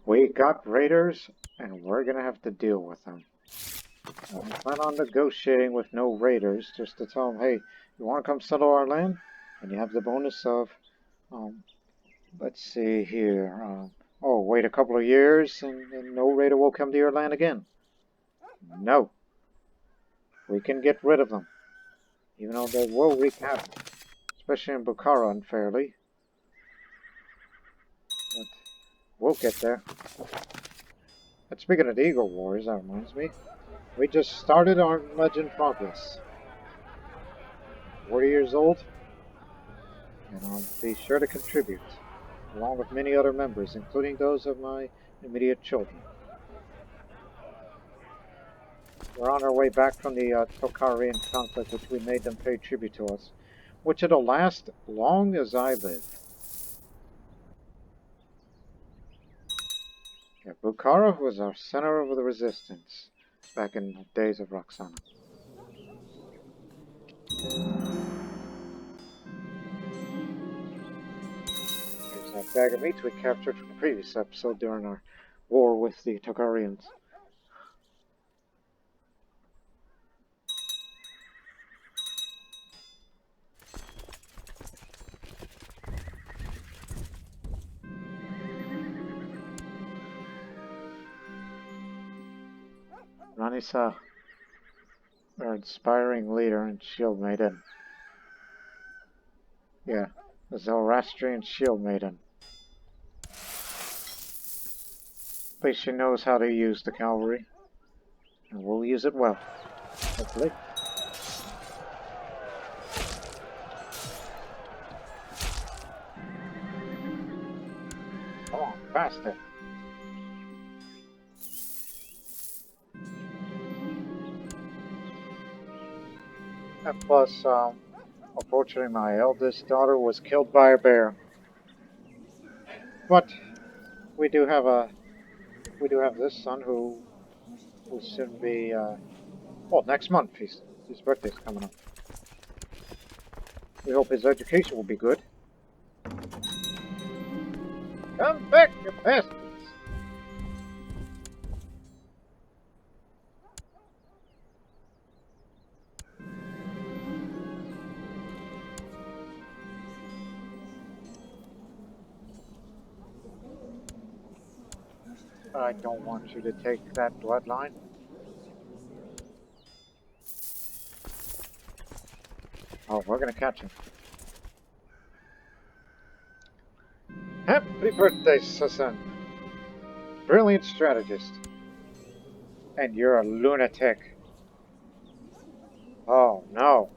We got raiders, and we're gonna have to deal with them. I plan on negotiating with no raiders, just to tell them, hey, you want to come settle our land? And you have the bonus of, um, let's see here, oh, wait a couple of years, and no raider will come to your land again. No. We can get rid of them, even though they will wreak havoc, especially in Bukhara unfairly. But we'll get there. But speaking of the Eagle Wars, that reminds me. We just started our legend progress. 40 years old, and I'll be sure to contribute, along with many other members, including those of my immediate children. We're on our way back from the Tocharian conflict, which we made them pay tribute to us, which it'll last long as I live. Yeah, Bukhara was our center of the resistance back in the days of Roxana. Here's that bag of meat we captured from the previous episode during our war with the Tocharians. Ranisa, our inspiring leader and Shieldmaiden. Yeah, the Zoroastrian Shieldmaiden. At least she knows how to use the cavalry, and we'll use it well, hopefully. Come on, faster. And plus, unfortunately, my eldest daughter was killed by a bear. But we do have this son who will soon be, well, next month. His birthday's coming up. We hope his education will be good. Come back, you bastards! I don't want you to take that bloodline. Oh, we're gonna catch him. Happy birthday, Susan! Brilliant strategist. And you're a lunatic. Oh, no.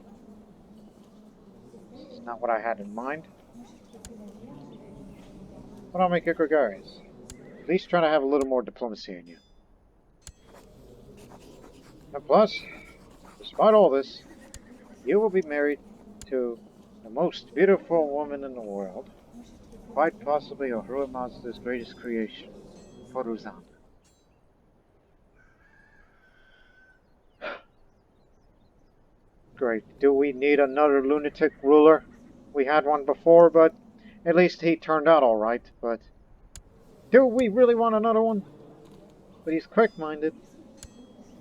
This is not what I had in mind. But I'll make it gregarious. At least try to have a little more diplomacy in you. And plus, despite all this, you will be married to the most beautiful woman in the world. Quite possibly Ahura Mazda's greatest creation, Foruzan. Great. Do we need another lunatic ruler? We had one before, but at least he turned out alright, but do we really want another one? But he's quick-minded,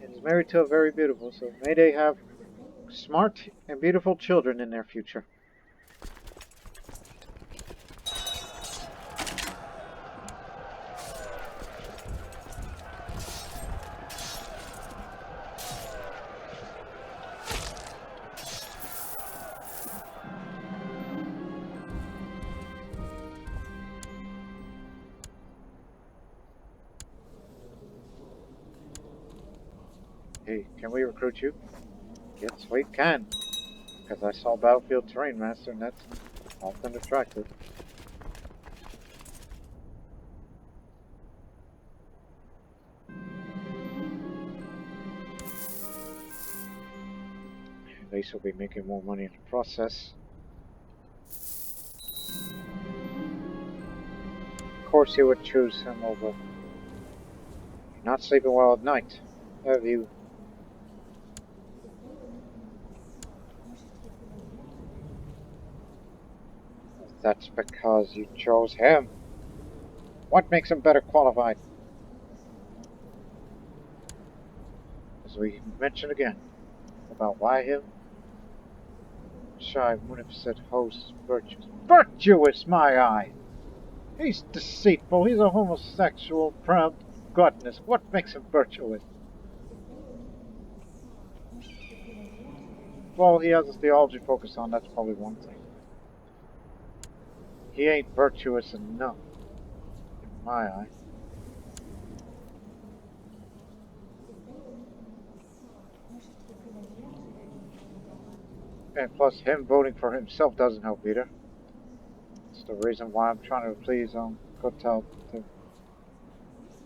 and he's married to a very beautiful, so may they have smart and beautiful children in their future. Hey, can we recruit you? Yes, we can. Because I saw Battlefield Terrain Master, and that's often attractive. At least we'll be making more money in the process. Of course you would choose him over. You're not sleeping well at night, have you? That's because you chose him. What makes him better qualified? As we mentioned again, about why him? Shy, munificent host, virtuous. Virtuous, my eye! He's deceitful, he's a homosexual, proud, gluttonous. What makes him virtuous? Well, he has his theology focused on, that's probably one thing. He ain't virtuous enough, in my eye. And plus, him voting for himself doesn't help either. That's the reason why I'm trying to please Kotal to...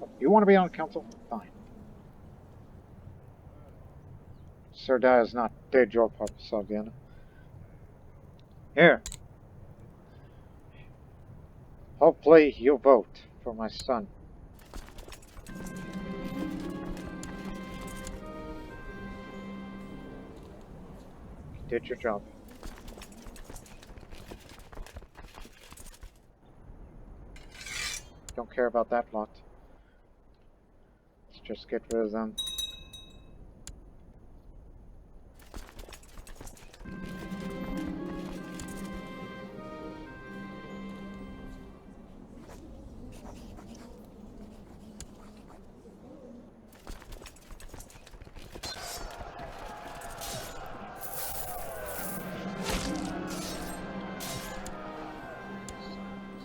Oh, you want to be on council? Fine. Sir Dai is not dead, your part of Sogdiana. Here. Hopefully you'll vote for my son. You did your job. Don't care about that lot. Let's just get rid of them.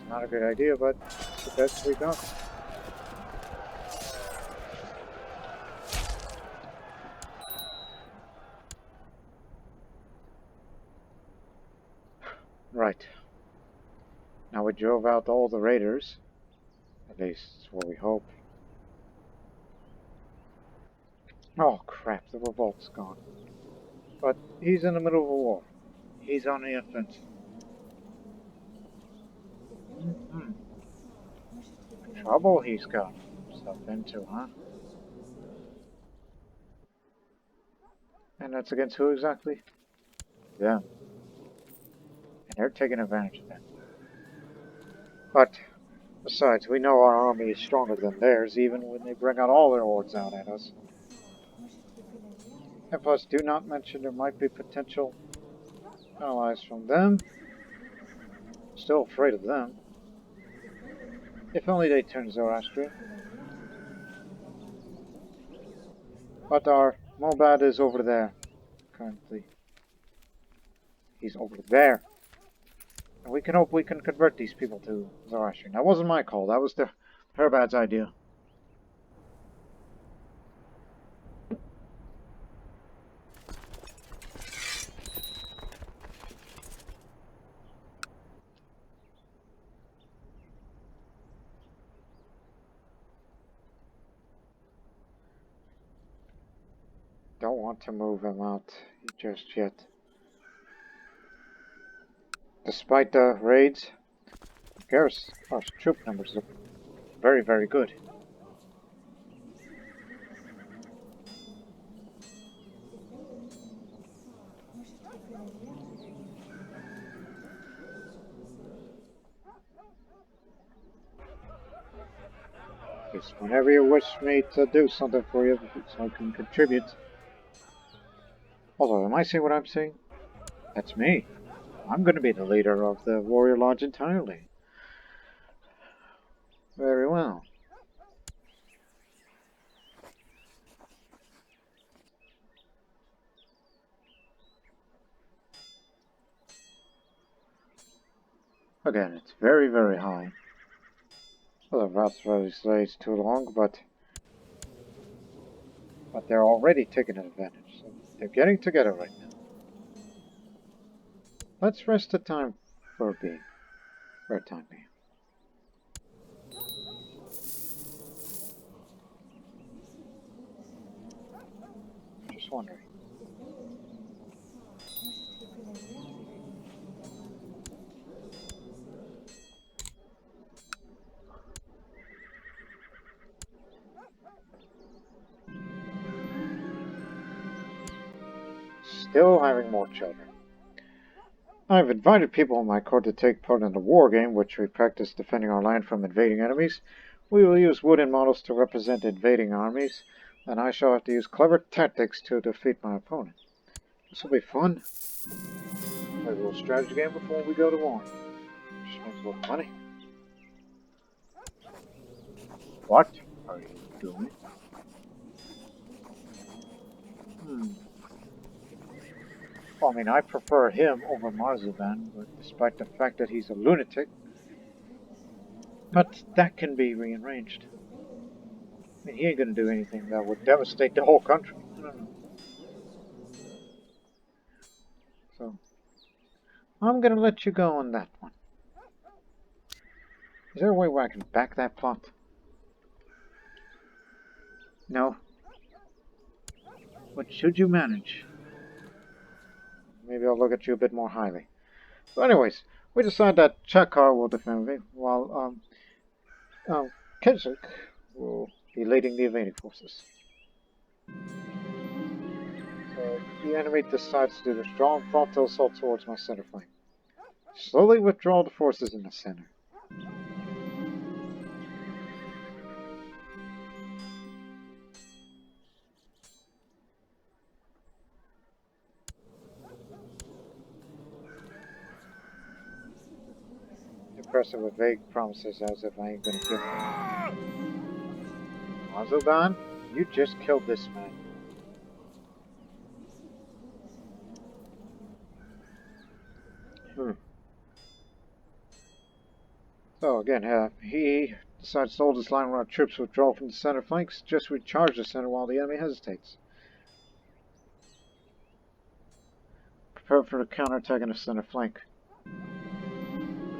Not a good idea, but it's the best we got. Right. Now we drove out all the raiders. At least that's what we hope. Oh crap, the revolt's gone. But he's in the middle of a war. He's on the offensive. Trouble he's got himself into, huh? And that's against who exactly? Them. And they're taking advantage of that. But, besides, we know our army is stronger than theirs, even when they bring out all their hordes out at us. And plus, do not mention there might be potential allies from them. Still afraid of them. If only they turn Zoroastrian. But our Mobad is over there, currently. He's over there. And we can hope we can convert these people to Zoroastrian. That wasn't my call, that was the Herbad's idea. Don't want to move him out just yet. Despite the raids, Garrus' troop numbers look very, very good. Yes, whenever you wish me to do something for you, so I can contribute. Although, am I seeing what I'm seeing? That's me. I'm going to be the leader of the warrior lodge entirely. Very well. Again, it's very, very high. Well, the routes really stays too long, but they're already taking advantage. So they're getting together right now. Let's rest the time for a being. For a time being. Just wondering. Still having more children. I've invited people in my court to take part in the war game, which we practice defending our land from invading enemies. We will use wooden models to represent invading armies, and I shall have to use clever tactics to defeat my opponent. This will be fun. Play a little strategy game before we go to war. Just make a little money. What are you doing? Well, I mean, I prefer him over Marzavan, but despite the fact that he's a lunatic. But that can be rearranged. I mean, he ain't gonna do anything that would devastate the whole country. No. So, I'm gonna let you go on that one. Is there a way where I can back that plot? No. But should you manage, maybe I'll look at you a bit more highly. So anyways, we decide that Chakar will defend me, while Kenzuk will be leading the invading forces. So the enemy decides to do the strong frontal assault towards my center flank. Slowly withdraw the forces in the center. Impressive with vague promises as if I ain't gonna give them. Mazoban, you just killed this man. So again, he decides to hold his line while our troops withdraw from the center flanks, just recharge the center while the enemy hesitates. Prepare for the counterattack in the center flank.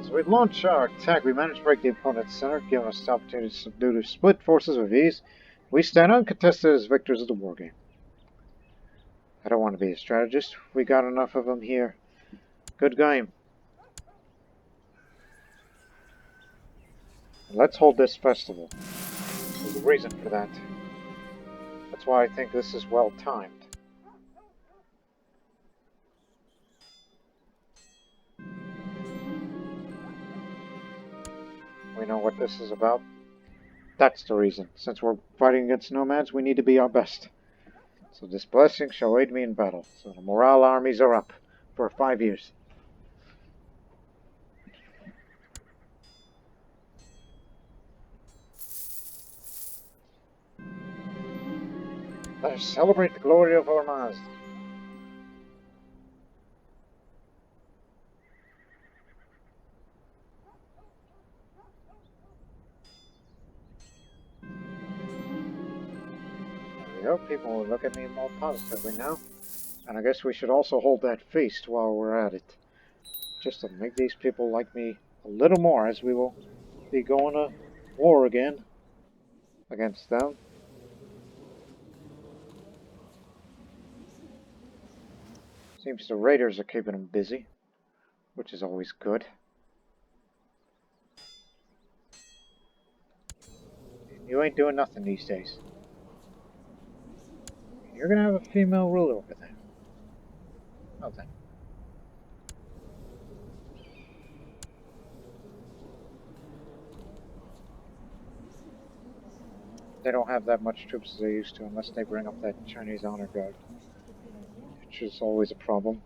As we launch our attack, we manage to break the opponent's center, giving us the opportunity to subdue their split forces with ease. We stand uncontested as victors of the war game. I don't want to be a strategist. We got enough of them here. Good game. Let's hold this festival. There's a reason for that. That's why I think this is well timed. We know what this is about. That's the reason. Since we're fighting against nomads, we need to be our best. So this blessing shall aid me in battle. So the morale armies are up for 5 years. Let us celebrate the glory of our Mazda. I hope people will look at me more positively now. And I guess we should also hold that feast while we're at it. Just to make these people like me a little more, as we will be going to war again against them. Seems the raiders are keeping them busy, which is always good. You ain't doing nothing these days. You're gonna have a female ruler over there. Oh, then. They don't have that much troops as they used to, unless they bring up that Chinese honor guard, which is always a problem.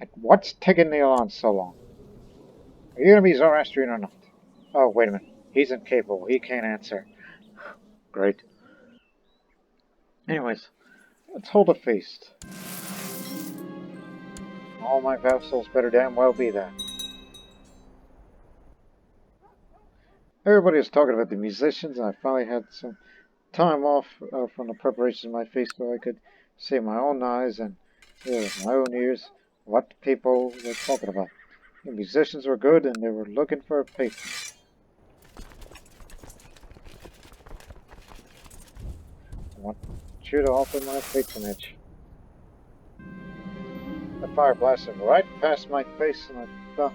And what's taking Neil on so long? Are you gonna be Zoroastrian or not? Oh, wait a minute. He's incapable. He can't answer. Great. Anyways, let's hold a feast. All my vassals better damn well be there. Everybody was talking about the musicians, and I finally had some time off from the preparation of my feast so I could see with my own eyes and hear with my own ears what people were talking about. The musicians were good, and they were looking for a patron. I want you to offer my patronage. The fire blasted right past my face, and I felt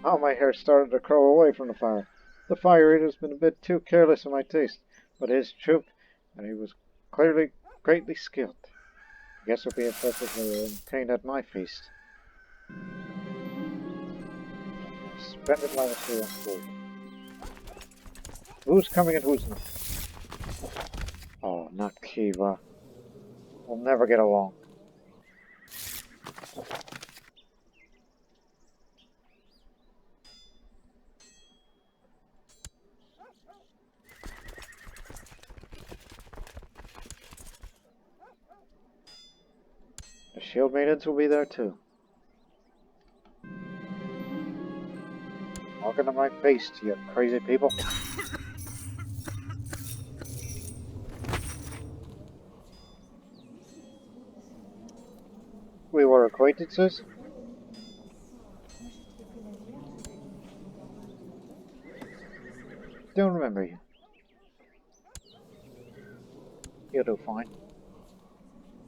how my hair started to curl away from the fire. The fire eater has been a bit too careless in my taste, but his troop, and he was clearly greatly skilled. Guess it'll be a perfectly entertained at my feast. Spend it lavishly on food. Who's coming and who's not? Oh, not Kiva. We'll never get along. The Shieldmaidens will be there too. Walk into my face, you crazy people. We were acquaintances? Don't remember you. You'll do fine.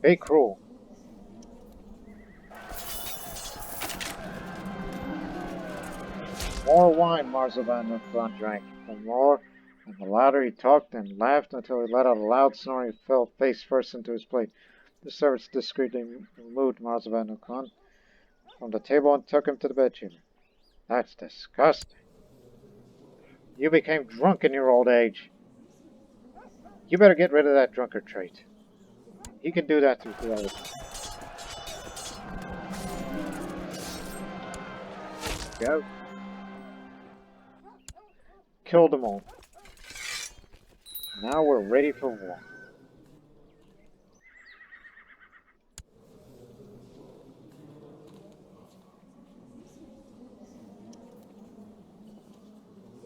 Be cruel. More wine Marzavan drank. The more, and the louder he talked and laughed until he let out a loud snore and fell face first into his plate. The servants discreetly removed Marzavan from the table and took him to the bedchamber. That's disgusting. You became drunk in your old age. You better get rid of that drunkard trait. He can do that through the other. Go. Killed them all. Now we're ready for war.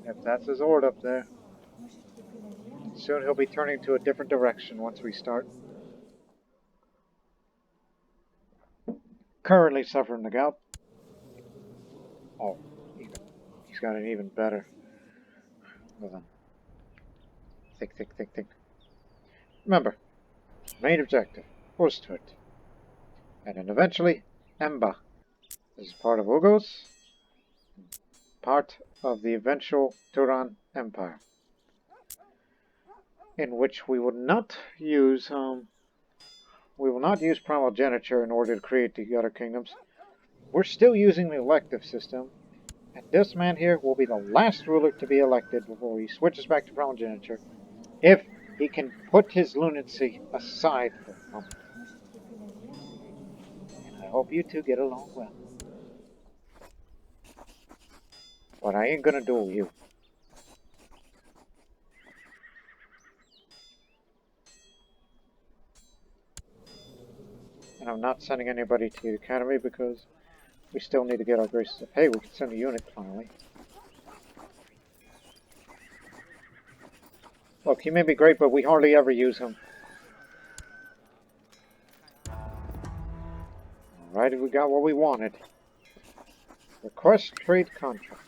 If that's his horde up there. Soon he'll be turning to a different direction once we start. Currently suffering the gout. Oh, he's got an even better. Hold on. Think. Remember, main objective, Usturt. And then eventually, Emba. This is part of Ugos, part of the eventual Turan Empire. In which we will not use primogeniture in order to create the other kingdoms. We're still using the elective system, and this man here will be the last ruler to be elected before he switches back to primogeniture, if he can put his lunacy aside for a moment. And I hope you two get along well. But I ain't gonna duel you. And I'm not sending anybody to the academy because we still need to get our graces up. Hey, we can send a unit finally. Look, he may be great, but we hardly ever use him. Alright, we got what we wanted. Request trade contract.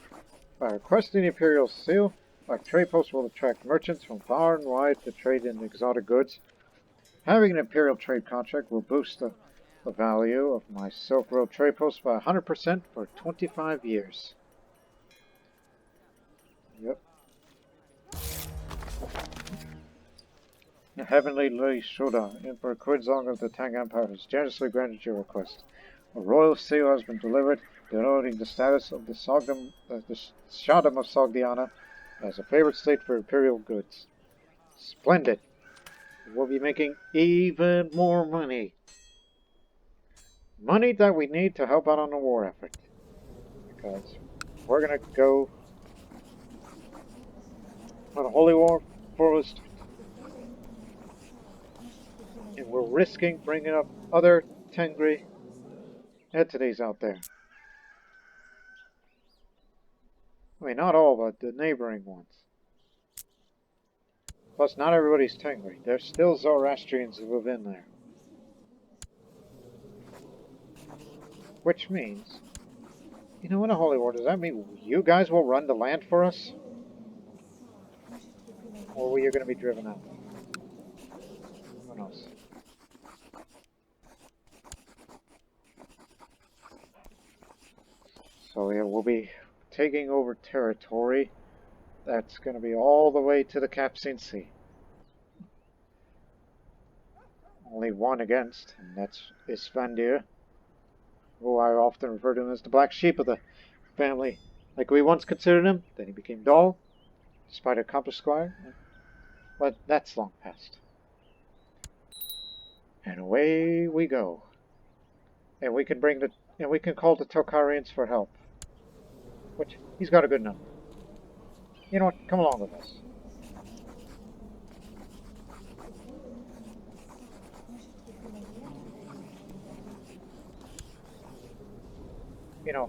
By requesting the Imperial Seal, our trade post will attract merchants from far and wide to trade in exotic goods. Having an Imperial trade contract will boost the value of my Silk Road trade post by 100% for 25 years. Yep. The Heavenly Lady Shuda, Emperor Quinzong of the Tang Empire, has generously granted your request. A royal seal has been delivered, denoting the status of the Shadam of Sogdiana as a favored state for imperial goods. Splendid! We'll be making even more money. Money that we need to help out on the war effort. Because we're going to go on a holy war for Usturt. And we're risking bringing up other Tengri entities out there. I mean, not all, but the neighboring ones. Plus, not everybody's Tengri. There's still Zoroastrians who live in there. Which means, you know, in a holy war, does that mean you guys will run the land for us? Or are you going to be driven out? Who knows? So yeah, we'll be taking over territory that's going to be all the way to the Capsian Sea. only one against, and that's Isfandir, who I often refer to him as the black sheep of the family. Like we once considered him, then he became dull, despite a accomplished squire, but that's long past. And away we go. And we can call the Tocharians for help. Which, he's got a good number. You know what, come along with us. You know,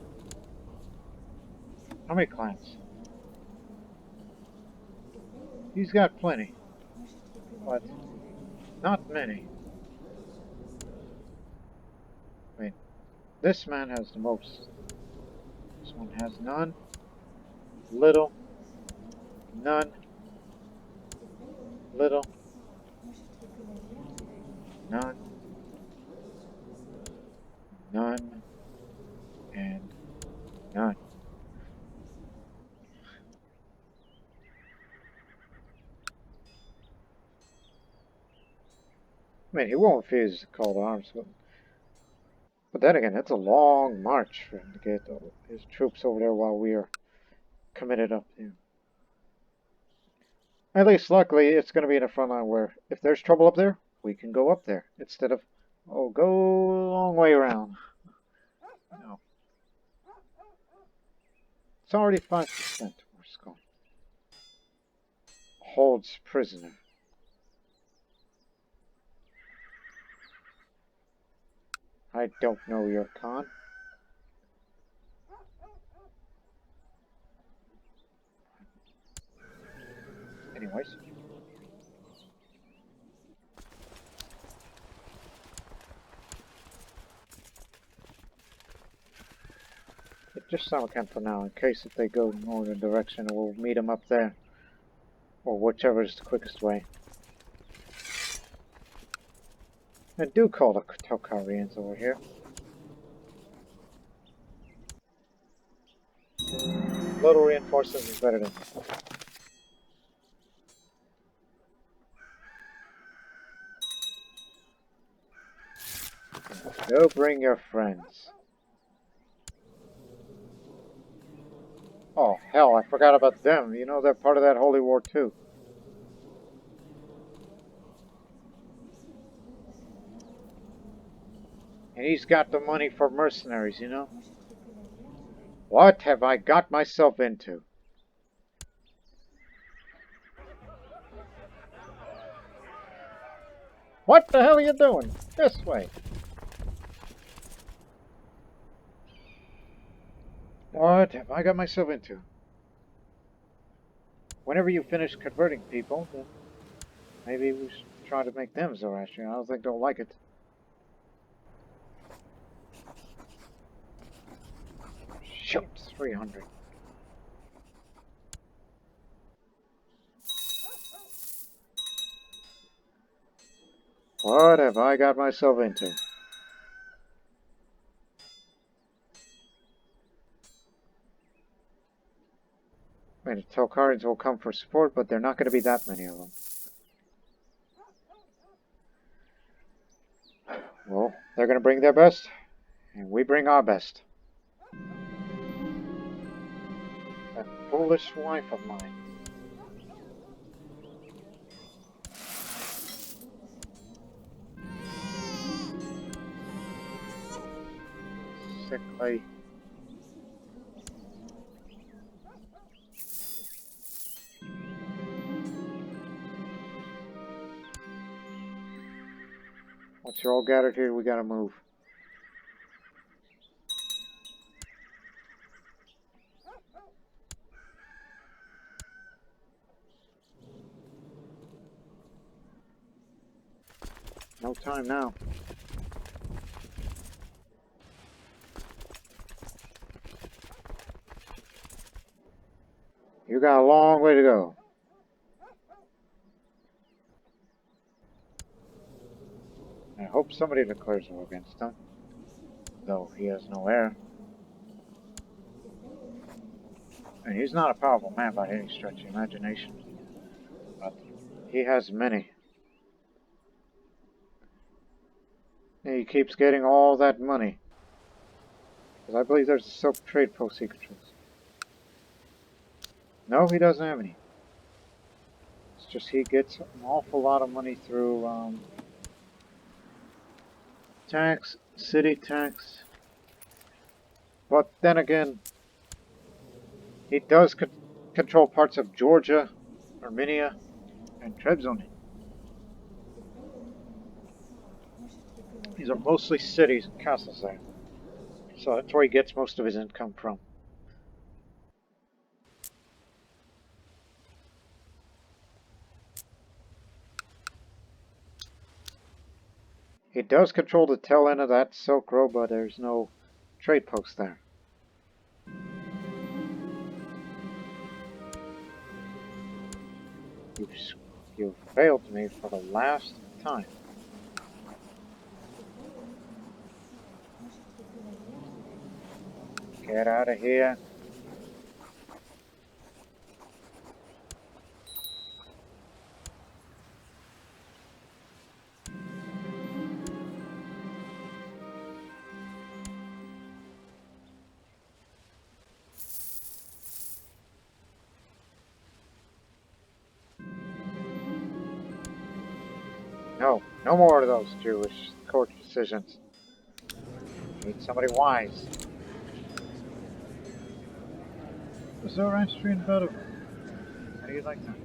how many clans? He's got plenty, but not many. I mean, this man has the most. This one has none, little, none, little, none, none, and none. I mean, he won't refuse to call to arms, but then again, it's a long march for him to get his troops over there while we are committed up here. At least, luckily, it's going to be in a front line where if there's trouble up there, we can go up there instead of, oh, go a long way around. No. It's already 5%. Where's it going? Holds prisoner. I don't know your Khan. Anyways. Just Samarkand for now, in case if they go northern direction, we'll meet them up there. Or whichever is the quickest way. And do call the Tocharians over here. Little reinforcements is better than go bring your friends. Oh, hell, I forgot about them. You know, they're part of that holy war, too. And he's got the money for mercenaries, you know? What have I got myself into? What the hell are you doing? This way. What have I got myself into? Whenever you finish converting people, then maybe we should try to make them Zoroastrian. I don't think they'll like it. Shoot, 300. What have I got myself into? I mean, the Tocharians will come for support, but they're not going to be that many of them. Well, they're going to bring their best, and we bring our best. That foolish wife of mine. Sickly. Once you're all gathered here, we gotta move. No time now. You got a long way to go. I hope somebody declares war against him, though he has no heir. And he's not a powerful man by any stretch of imagination, but he has many. He keeps getting all that money. Because I believe there's a silk trade post he controls. No, he doesn't have any. It's just he gets an awful lot of money through tax, city tax. But then again, he does control parts of Georgia, Armenia, and Trebizond. These are mostly cities and castles there. So that's where he gets most of his income from. He does control the tail end of that Silk Road, but there's no trade post there. You've failed me for the last time. Get out of here. No, no more of those Jewish court decisions. Need somebody wise. The Zoroastrian battle. How do you like that?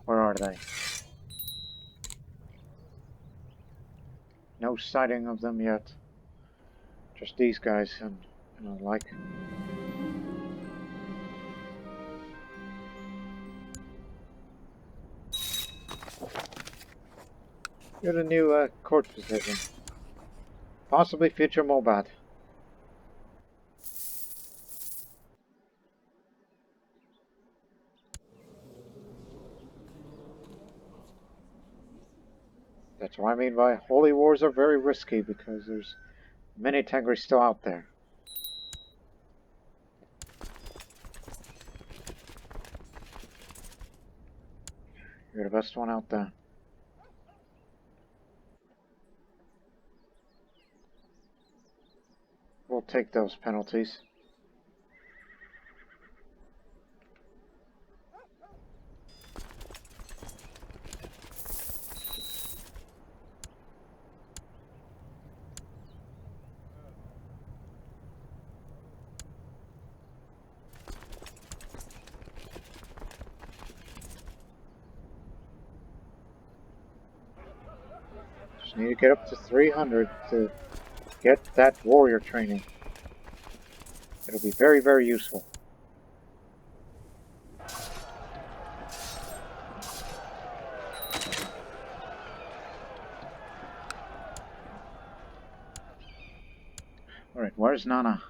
Where are they? No sighting of them yet. Just these guys and I like. Get a new court position. Possibly future Mobat. That's what I mean by holy wars are very risky because there's many Tengri still out there. You're the best one out there. We'll take those penalties. Just need to get up to 300 to get that warrior training. It'll be very, very useful. Alright, where's Nana?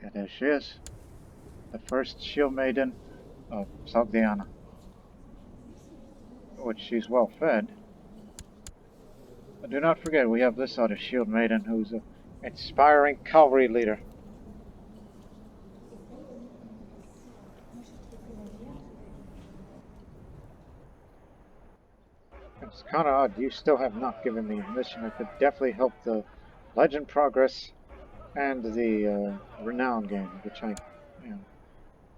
Yeah, there she is. The first Shieldmaiden of Sogdiana. Which she's well fed. But do not forget, we have this other Shieldmaiden who's an inspiring cavalry leader. It's kind of odd, you still have not given me a mission that could definitely help the legend progress and the renown game, which I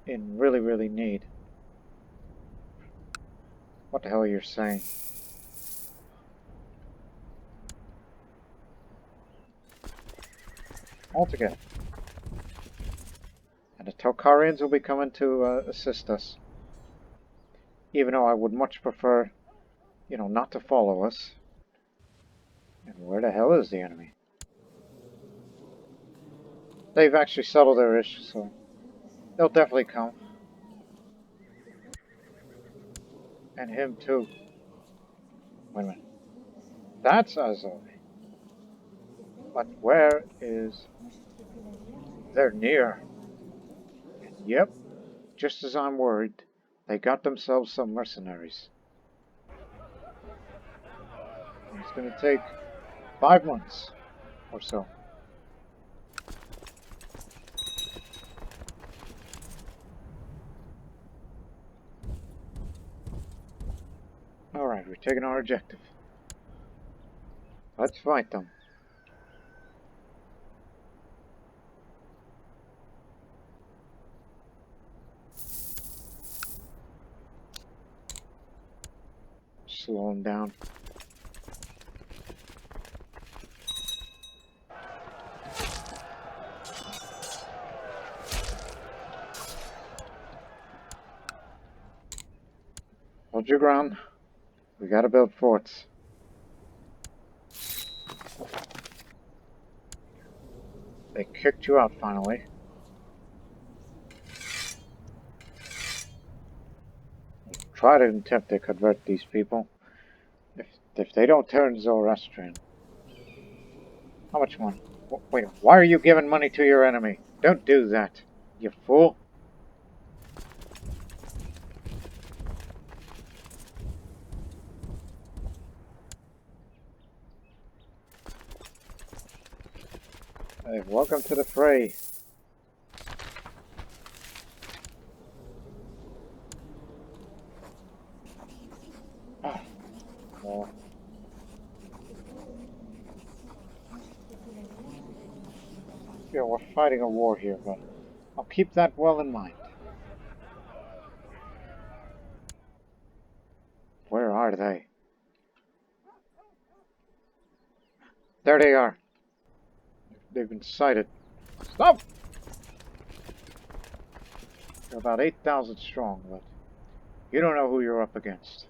really, really need. What the hell are you saying? Altogether. And the Tocharians will be coming to assist us. Even though I would much prefer, not to follow us. And where the hell is the enemy? They've actually settled their issue, so they'll definitely come. And him too. Wait a minute. That's Azov. But where is... They're near. And yep, just as I'm worried, they got themselves some mercenaries. And it's going to take 5 months or so. taking our objective. Let's fight them. Slow them down. Hold your ground. We gotta build forts. They kicked you out finally. Try to attempt to convert these people. If they don't turn Zoroastrian. How much money? Wait, why are you giving money to your enemy? Don't do that, you fool. Hey, welcome to the fray. Oh. Yeah, we're fighting a war here, but I'll keep that well in mind. Where are they? There they are. They've been sighted. Stop! They're about 8,000 strong, but you don't know who you're up against.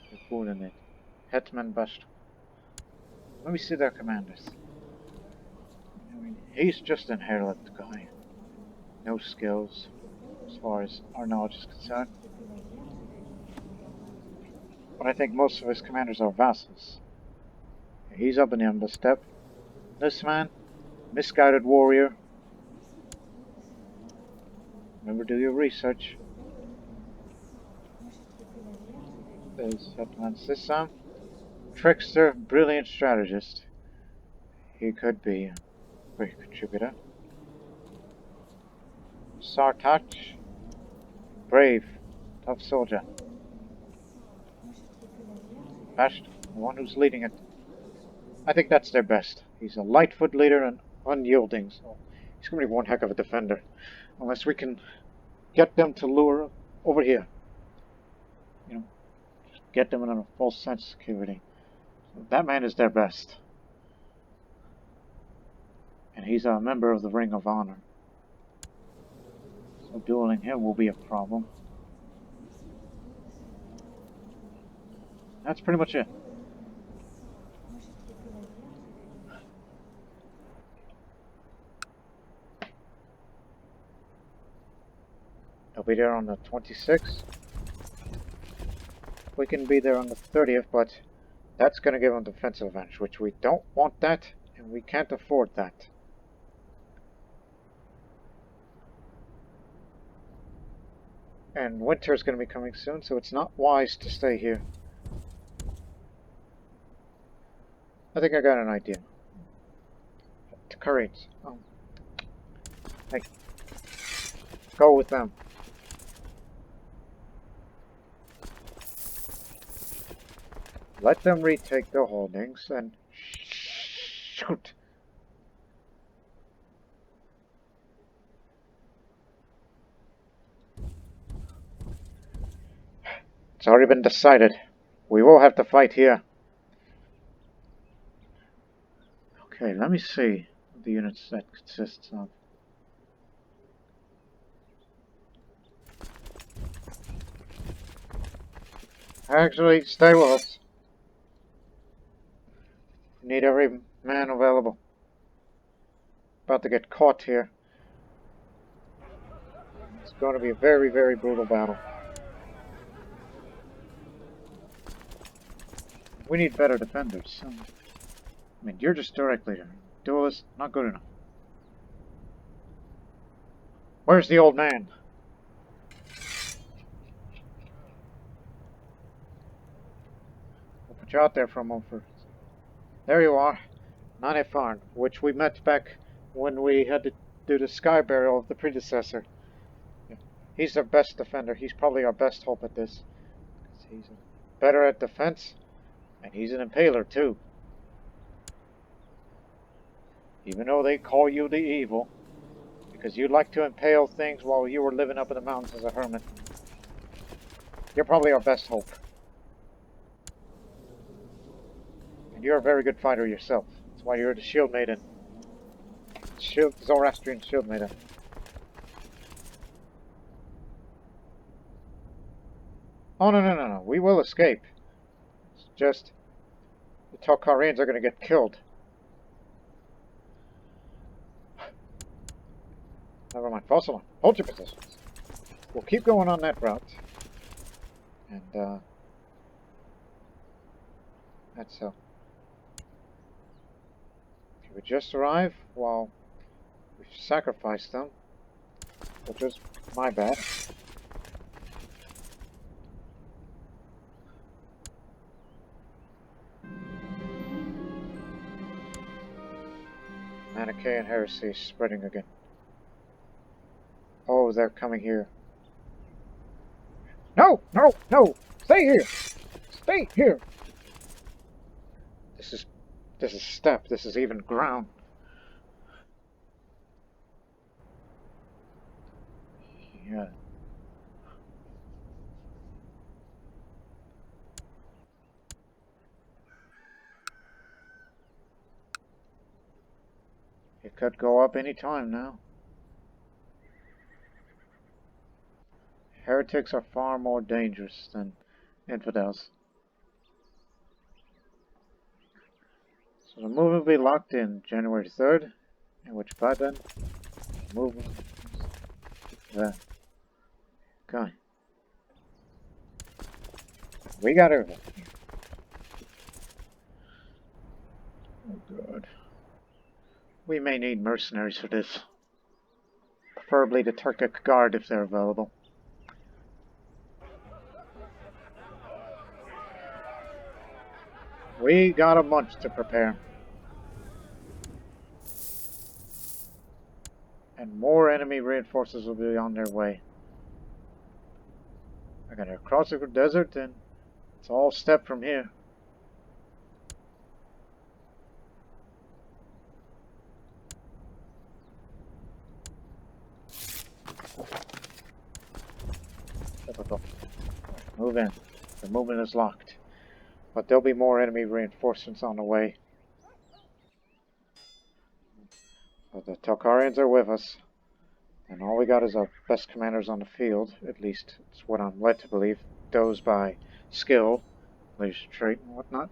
You're fooling it. Hetman Bast. Let me see their commanders. I mean, he's just an harlot guy. No skills, as far as our knowledge is concerned. But I think most of his commanders are vassals. He's up in the Steppe. This man, misguided warrior. Remember, do your research. There's Hetman Sissam. Trickster, brilliant strategist. He could be a great contributor. Sartach, brave, tough soldier. Basht, the one who's leading it. I think that's their best. He's a lightfoot leader and unyielding, so he's going to be one heck of a defender. Unless we can get them to lure over here. You know, just get them in a false sense of security. So that man is their best. And he's a member of the Ring of Honor. So dueling him will be a problem. That's pretty much it. They'll be there on the 26th. We can be there on the 30th, but that's going to give them defensive advantage, which we don't want that, and we can't afford that. And winter is going to be coming soon, so it's not wise to stay here. I think I got an idea. Tocharians. Hey, go with them. Let them retake their holdings and shoot. It's already been decided. We will have to fight here. Okay, let me see the units that consists of. Actually, stay with us. We need every man available. About to get caught here. It's going to be a very, very brutal battle. We need better defenders. I mean, you're just direct leader. Duelist, not good enough. Where's the old man? We'll put you out there for a moment. There you are. Nanifarn, which we met back when we had to do the sky burial of the predecessor. He's our best defender. He's probably our best hope at this. He's better at defense, and he's an impaler too. Even though they call you the evil, because you like to impale things while you were living up in the mountains as a hermit. You're probably our best hope. And you're a very good fighter yourself. That's why you're the Shieldmaiden. Zoroastrian Shieldmaiden. Oh, no. We will escape. It's just the Tocharians are going to get killed. Never mind. False alarm. Hold your positions. We'll keep going on that route. And, that's so. Okay, we just arrived while we sacrificed them, which was my bad. Manichaean heresy is spreading again. Oh, they're coming here. No! Stay here! Stay here! This is steppe. This is even ground. Yeah. It could go up any time now. Heretics are far more dangerous than infidels. So the movement will be locked in January 3rd, in which by then, the movement is there. Okay. We got everything. Oh god. We may need mercenaries for this. Preferably the Turkic Guard if they're available. We got a month to prepare. And more enemy reinforcements will be on their way. I gotta cross the desert and it's all steppe from here. Move in. The movement is locked. But there'll be more enemy reinforcements on the way. But the Tocharians are with us. And all we got is our best commanders on the field. At least it's what I'm led to believe. Those by skill, leadership trait, and whatnot.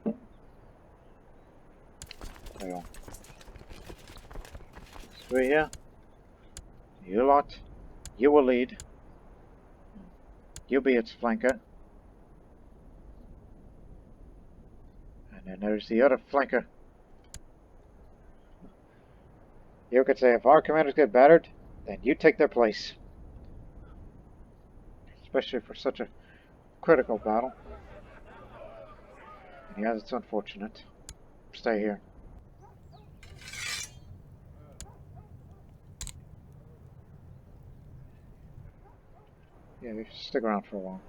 There you go. So here. You lot. You will lead. You'll be its flanker. And then there's the other flanker. You could say if our commanders get battered, then you take their place. Especially for such a critical battle. And yes, it's unfortunate. Stay here. Yeah, you should stick around for a while.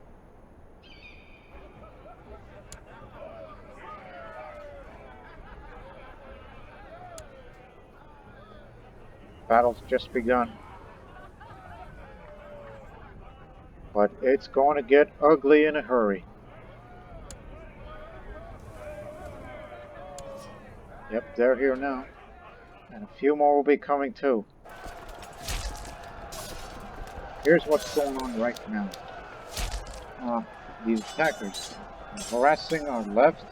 Battle's just begun. But it's going to get ugly in a hurry. Yep, they're here now. And a few more will be coming too. Here's what's going on right now. These attackers are harassing our left.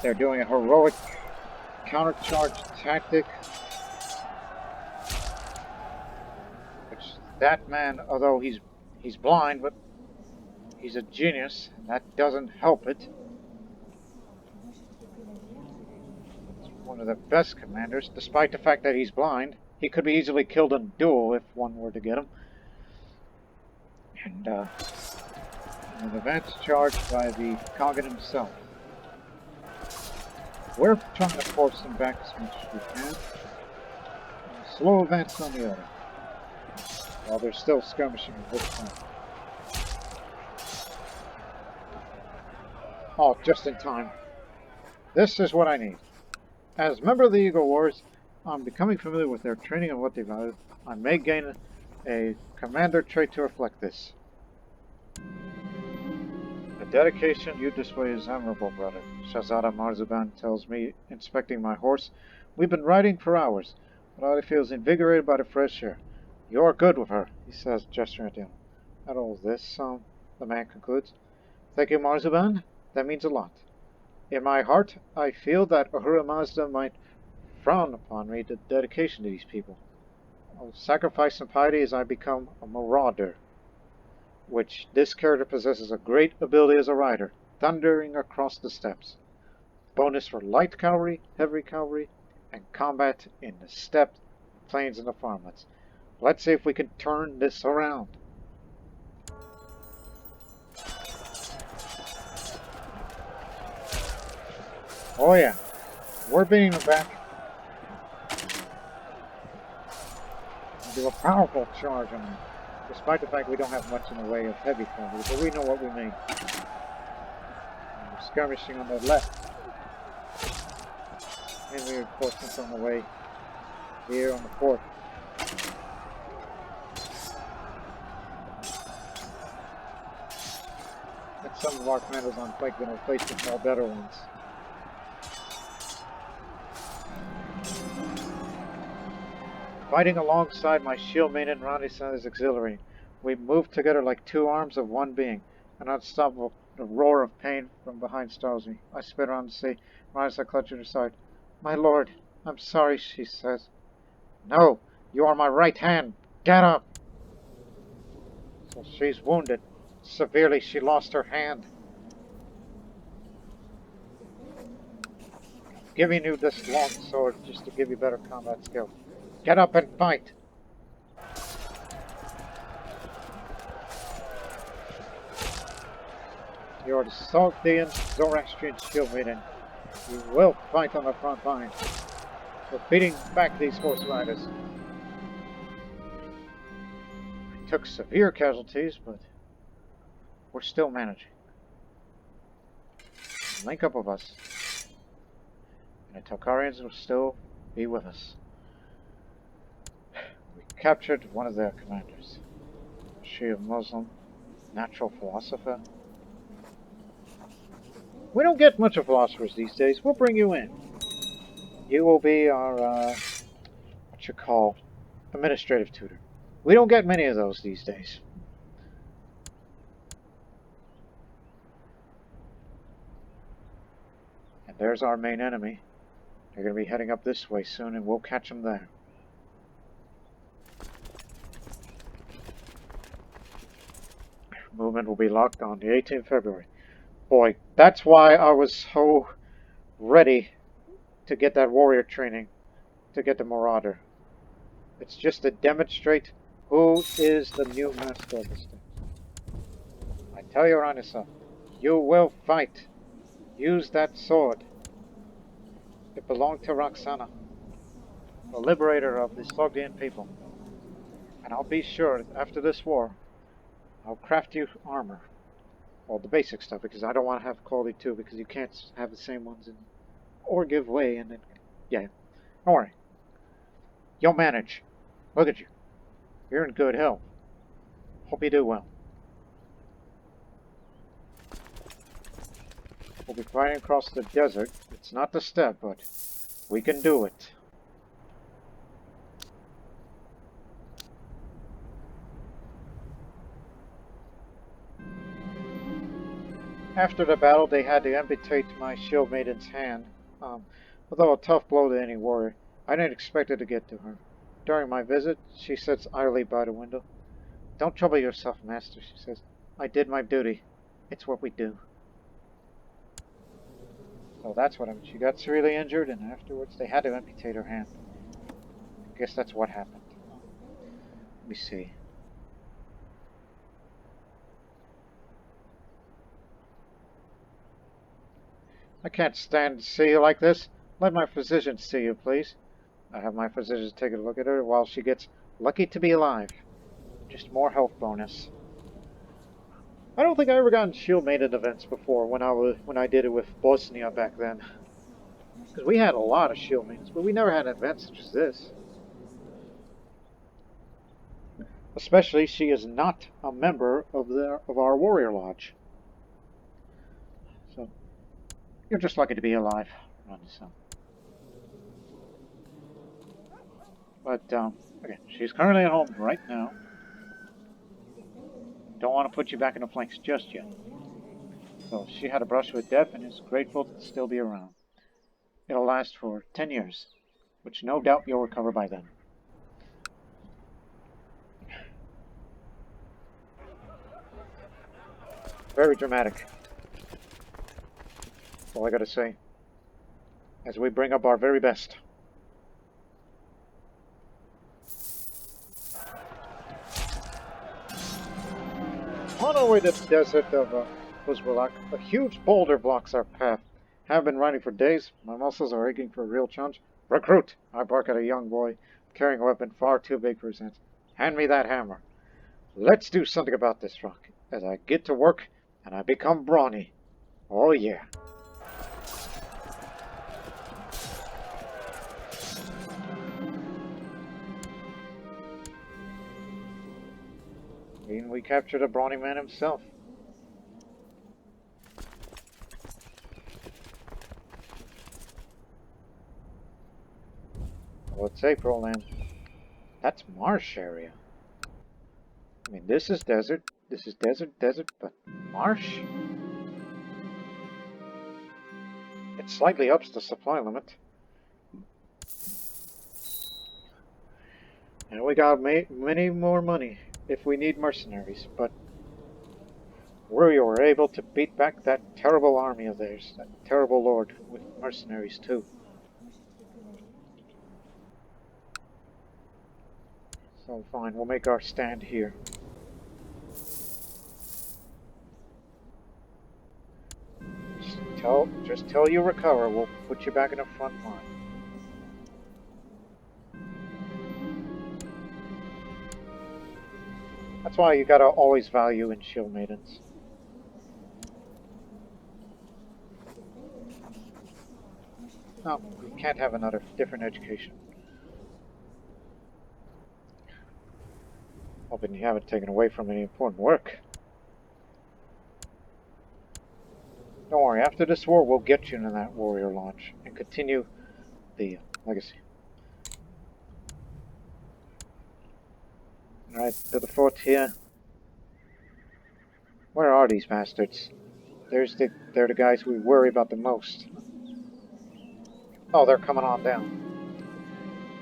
They're doing a heroic countercharge tactic. Which that man, although he's blind, but he's a genius, and that doesn't help it. He's one of the best commanders, despite the fact that he's blind. He could be easily killed in a duel if one were to get him. And an advance charge by the Khagan himself. We're trying to force him back as much as we can. And slow advance on the other. While they're still skirmishing at this point. Oh, just in time. This is what I need. As member of the Eagle Wars, I'm becoming familiar with their training and what they value. I may gain a commander trait to reflect this. The dedication you display is admirable, brother. Shahzada Marzaban tells me, inspecting my horse. We've been riding for hours, but I feel invigorated by the fresh air. You're good with her, he says, gesturing at him. At all this, the man concludes. Thank you, Marzaban. That means a lot. In my heart, I feel that Ahura Mazda might frown upon me the dedication to these people. I'll sacrifice some piety as I become a marauder, which this character possesses a great ability as a rider, thundering across the steppes. Bonus for light cavalry, heavy cavalry, and combat in the steppe, plains, and the farmlands. Let's see if we can turn this around. Oh yeah, we're beating them back. Do a powerful charge on them, despite the fact we don't have much in the way of heavy cavalry, but we know what we mean. We're skirmishing on the left. Enemy reinforcements on the way here on the fourth. And some of our commanders on flank been replaced with more better ones. Fighting alongside my Shieldmaiden Rani-san is exhilarating. We move together like two arms of one being. An unstoppable roar of pain from behind startles me. I spit around to say, Rani-san clutching her side. My lord, I'm sorry, she says. No, you are my right hand. Get up! So she's wounded. Severely, she lost her hand. I'm giving you this long sword just to give you better combat skill. Get up and fight! You are the Sogdian Zoroastrian Shieldmaiden. You will fight on the front line. We're beating back these horse riders. We took severe casualties, but we're still managing. Link up with us. And the Tocharians will still be with us. We captured one of their commanders. She a Muslim, natural philosopher. We don't get much of philosophers these days. We'll bring you in. You will be our, what you call, administrative tutor. We don't get many of those these days. And there's our main enemy. They're going to be heading up this way soon, and we'll catch them there. Movement will be locked on the 18th February. Boy, that's why I was so ready to get that warrior training, to get the Marauder. It's just to demonstrate who is the new master of this thing. I tell you, Ranisa, you will fight. Use that sword. It belonged to Roxana, the liberator of the Sogdian people. And I'll be sure, after this war, I'll craft you armor. Well, the basic stuff, because I don't want to have quality 2, because you can't have the same ones, or give way, and then, yeah. Don't worry. You'll manage. Look at you. You're in good health. Hope you do well. We'll be fighting across the desert. It's not the steppe, but we can do it. After the battle, they had to amputate my Shieldmaiden's hand. Although a tough blow to any warrior, I didn't expect it to get to her. During my visit, she sits idly by the window. Don't trouble yourself, master, she says. I did my duty. It's what we do. So that's what she got severely injured, and afterwards they had to amputate her hand. I guess that's what happened. Let me see. I can't stand to see you like this. Let my physician see you, please. I have my physician take a look at her while she gets lucky to be alive. Just more health bonus. I don't think I ever got in Shieldmaiden events before when I did it with Bosnia back then. Because we had a lot of Shieldmaidens, but we never had events such as this. Especially, she is not a member of our warrior lodge. So, you're just lucky to be alive, Ranisa. But, again, she's currently at home right now. Don't want to put you back in the flanks just yet. So, she had a brush with death and is grateful to still be around. It'll last for 10 years, which no doubt you'll recover by then. Very dramatic. That's all I gotta say. As we bring up our very best. On our way to the desert of Uzbalak, a huge boulder blocks our path. Have been running for days. My muscles are aching for a real challenge. Recruit! I bark at a young boy, carrying a weapon far too big for his hands. Hand me that hammer. Let's do something about this rock. As I get to work, and I become brawny. Oh yeah. And we captured a brawny man himself. Well, it's April and that's marsh area. I mean, this is desert, but marsh? It slightly ups the supply limit. And we got many more money if we need mercenaries, but we were able to beat back that terrible army of theirs, that terrible lord, with mercenaries too. So fine, we'll make our stand here. Just till you recover, we'll put you back in the front line. That's why you gotta always value in Shieldmaidens. No, you can't have another different education. Hoping you haven't taken away from any important work. Don't worry, after this war we'll get you into that warrior lodge and continue the legacy. Alright, to the fort here. Where are these bastards? They're the guys we worry about the most. Oh, they're coming on down.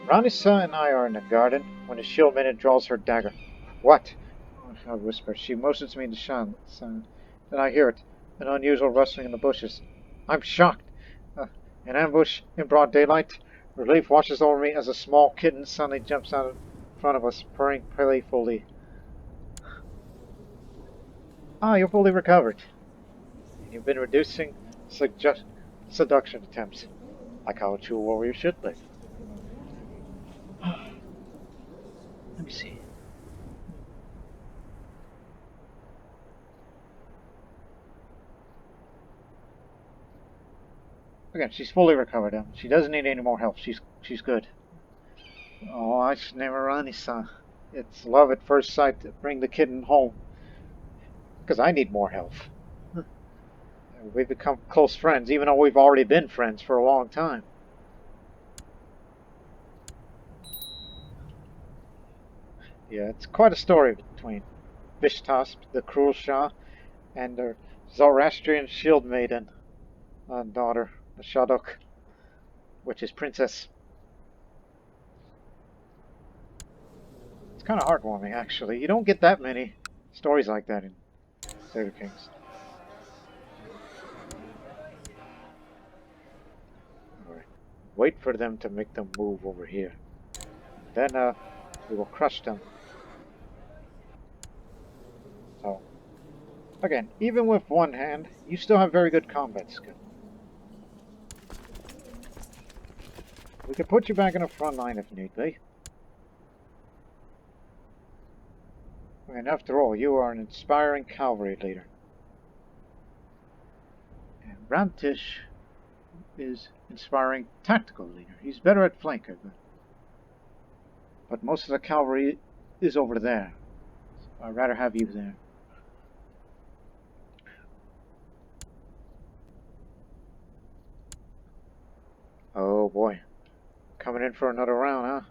Ranisa and I are in the garden when the Shieldmaiden draws her dagger. What? I whisper. She motions me to silence. Then I hear it. An unusual rustling in the bushes. I'm shocked. An ambush in broad daylight. Relief washes over me as a small kitten suddenly jumps out in front of us, purring playfully. Ah, you're fully recovered. You've been reducing seduction attempts, like how a true warrior should live. Let me see. Again, she's fully recovered. She doesn't need any more help. She's good. Oh, I should never run, son. It's love at first sight to bring the kitten home. Because I need more help. We've become close friends, even though we've already been friends for a long time. Yeah, it's quite a story between Vishtasp, the cruel Shah, and her Zoroastrian Shieldmaiden daughter, the Shadok, which is Princess. It's kind of heartwarming, actually. You don't get that many stories like that in Sailor Kings. Alright. Wait for them to make them move over here. Then, we will crush them. So, again, even with one hand, you still have very good combat skill. We could put you back in the front line if need be. And after all, you are an inspiring cavalry leader. And Ramtish is inspiring tactical leader. He's better at flanker, but most of the cavalry is over there. So I'd rather have you there. Oh boy. Coming in for another round, huh?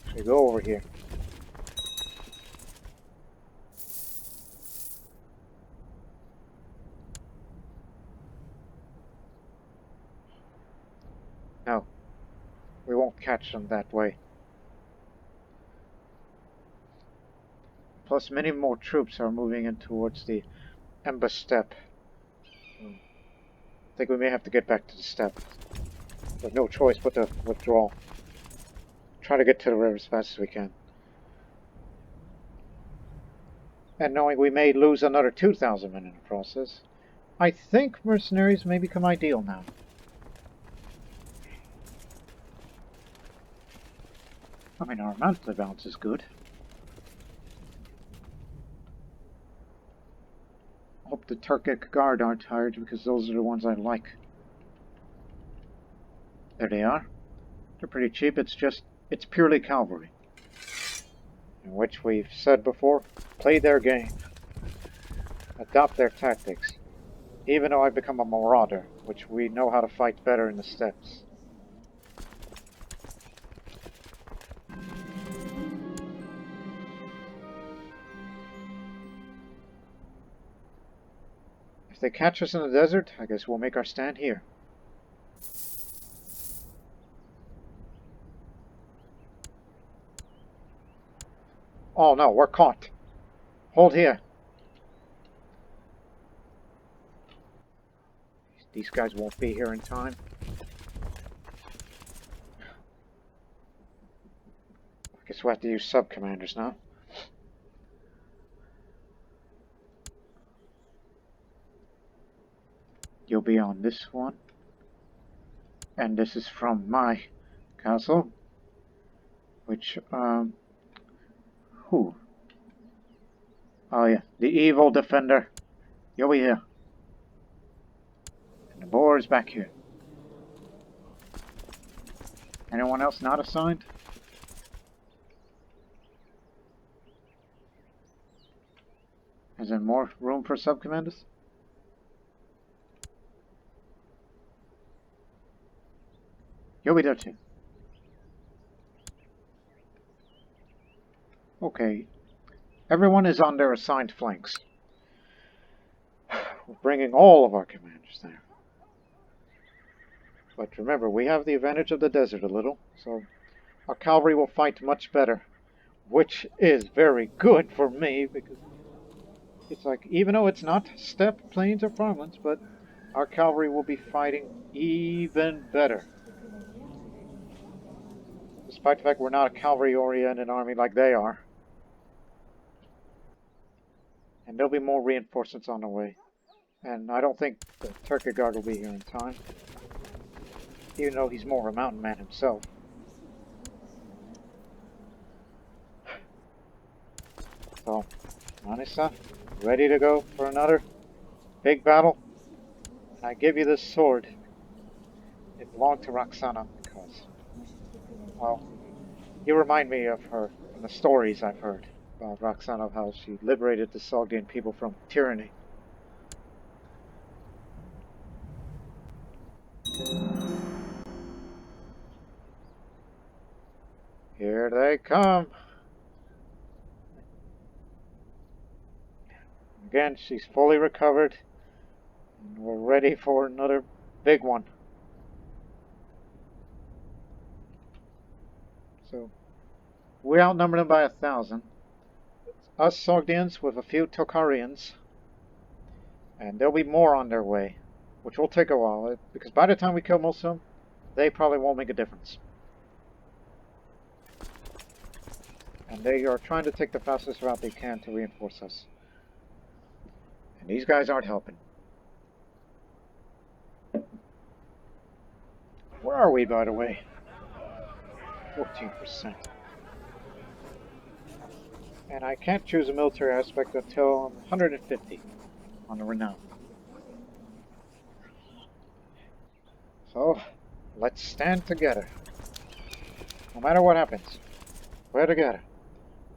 Should we go over here? No. We won't catch them that way. Plus, many more troops are moving in towards the Ember Steppe. I think we may have to get back to the steppe. There's no choice but to withdraw. Try to get to the river as fast as we can. And knowing we may lose another 2,000 men in the process, I think mercenaries may become ideal now. I mean, our mounted balance is good. I hope the Turkic Guard aren't tired, because those are the ones I like. There they are. They're pretty cheap, it's purely cavalry. In which we've said before, play their game. Adopt their tactics. Even though I've become a marauder, which we know how to fight better in the steppes. If they catch us in the desert, I guess we'll make our stand here. Oh no, we're caught. Hold here. These guys won't be here in time. I guess we'll have to use sub-commanders now. You'll be on this one. And this is from my castle. Which, who? Oh yeah, the evil defender. You'll be here. And the boar is back here. Anyone else not assigned? Is there more room for sub-commanders? You'll be there too. Okay. Everyone is on their assigned flanks. We're bringing all of our commanders there. But remember, we have the advantage of the desert a little, so our cavalry will fight much better. Which is very good for me, because it's like, even though it's not steppe, plains, or farmlands, but our cavalry will be fighting even better. Despite the fact we're not a cavalry-oriented army like they are. And there'll be more reinforcements on the way. And I don't think the Turkic Guard will be here in time. Even though he's more of a mountain man himself. So, Anissa, ready to go for another big battle? And I give you this sword. It belonged to Roxana because, well, you remind me of her from the stories I've heard about Roxana, of how she liberated the Sogdian people from tyranny. Here they come. Again, she's fully recovered. And we're ready for another big one. So, we outnumber them by 1,000. Us Sogdians with a few Tocharians. And there'll be more on their way. Which will take a while. Because by the time we kill most of them, they probably won't make a difference. And they are trying to take the fastest route they can to reinforce us. And these guys aren't helping. Where are we, by the way? 14%. And I can't choose a military aspect until I'm 150 on the renown. So, let's stand together. No matter what happens, we're together.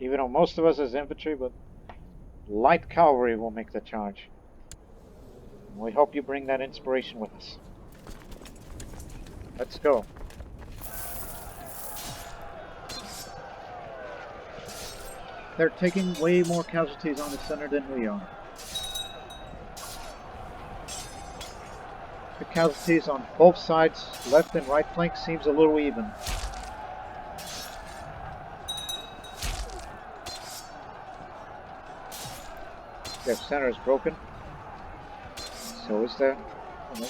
Even though most of us is infantry, but light cavalry will make the charge. And we hope you bring that inspiration with us. Let's go. They're taking way more casualties on the center than we are. The casualties on both sides, left and right flank, seems a little even. Their center is broken. So is their... Oh, no.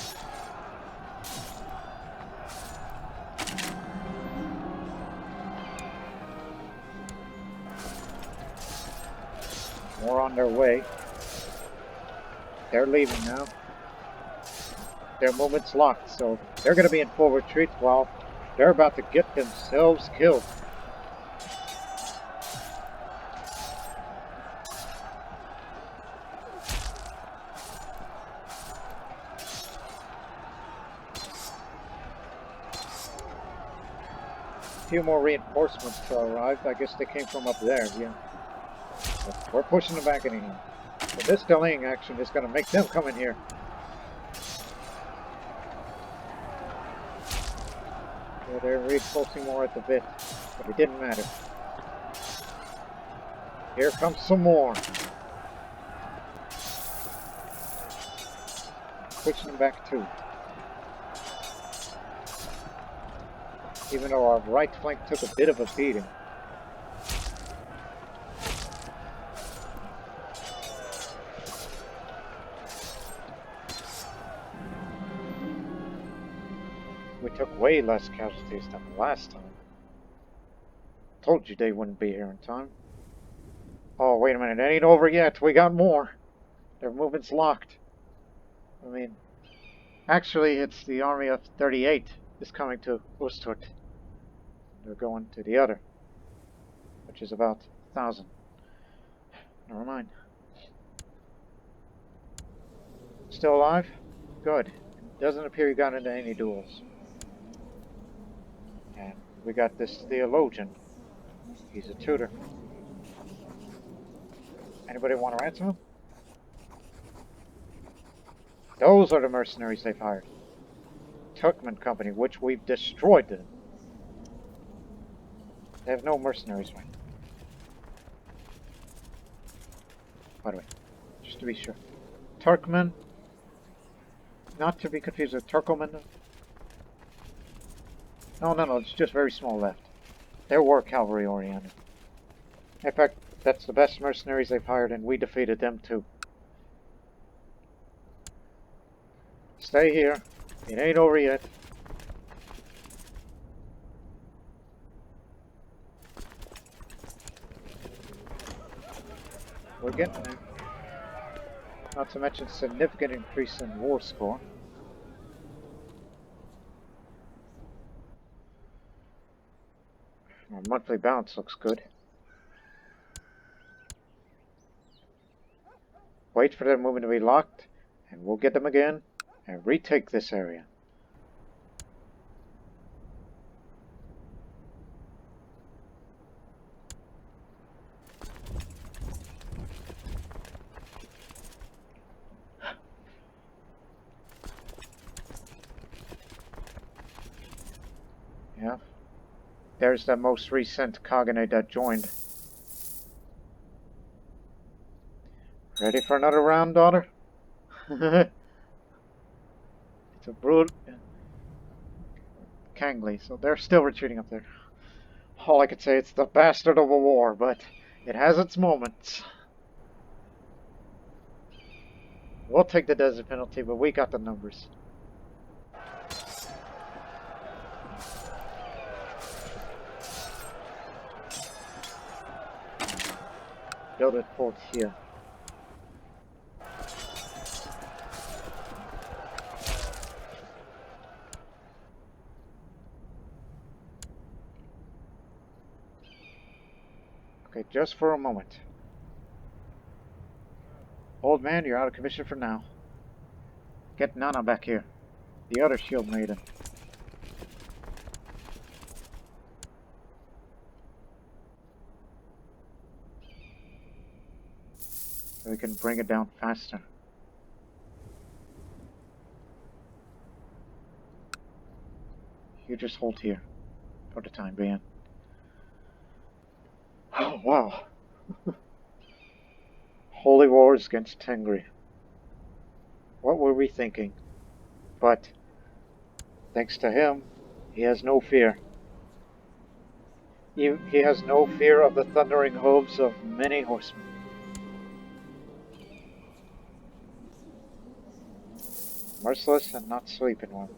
More on their way. They're leaving now. Their movement's locked, so they're going to be in full retreat while they're about to get themselves killed. A few more reinforcements arrived. I guess they came from up there, yeah. But we're pushing them back in here. So this delaying action is going to make them come in here. So they're reinforcing more at the bit, but it didn't matter. Here comes some more. Pushing them back too. Even though our right flank took a bit of a beating. We took way less casualties than last time. Told you they wouldn't be here in time. Oh, wait a minute, it ain't over yet. We got more. Their movement's locked. I mean, actually, it's the army of 38 is coming to Usturt. They're going to the other, which is about 1,000. Never mind. Still alive? Good. Doesn't appear you got into any duels. And we got this theologian. He's a tutor. Anybody want to ransom him? Those are the mercenaries they've hired. Turkmen Company, which we've destroyed them. They have no mercenaries, right? By the way, just to be sure. Turkmen, not to be confused with Turkomen. No, it's just very small left. They were cavalry oriented. In fact, that's the best mercenaries they've hired, and we defeated them too. Stay here. It ain't over yet. We're getting there. Not to mention significant increase in war score. Our monthly balance looks good. Wait for their movement to be locked, and we'll get them again and retake this area. Yeah. There's the most recent Khaganate that joined. Ready for another round, daughter? It's a brutal... Kangli, so they're still retreating up there. All I could say, it's the bastard of a war, but it has its moments. We'll take the desert penalty, but we got the numbers. Build a fort here. Okay, just for a moment. Old man, you're out of commission for now. Get Nana back here. The other shield maiden. So we can bring it down faster. You just hold here for the time being. Oh, wow. Holy wars against Tengri. What were we thinking? But, thanks to him, he has no fear. He has no fear of the thundering hooves of many horsemen. Merciless and not sleeping one.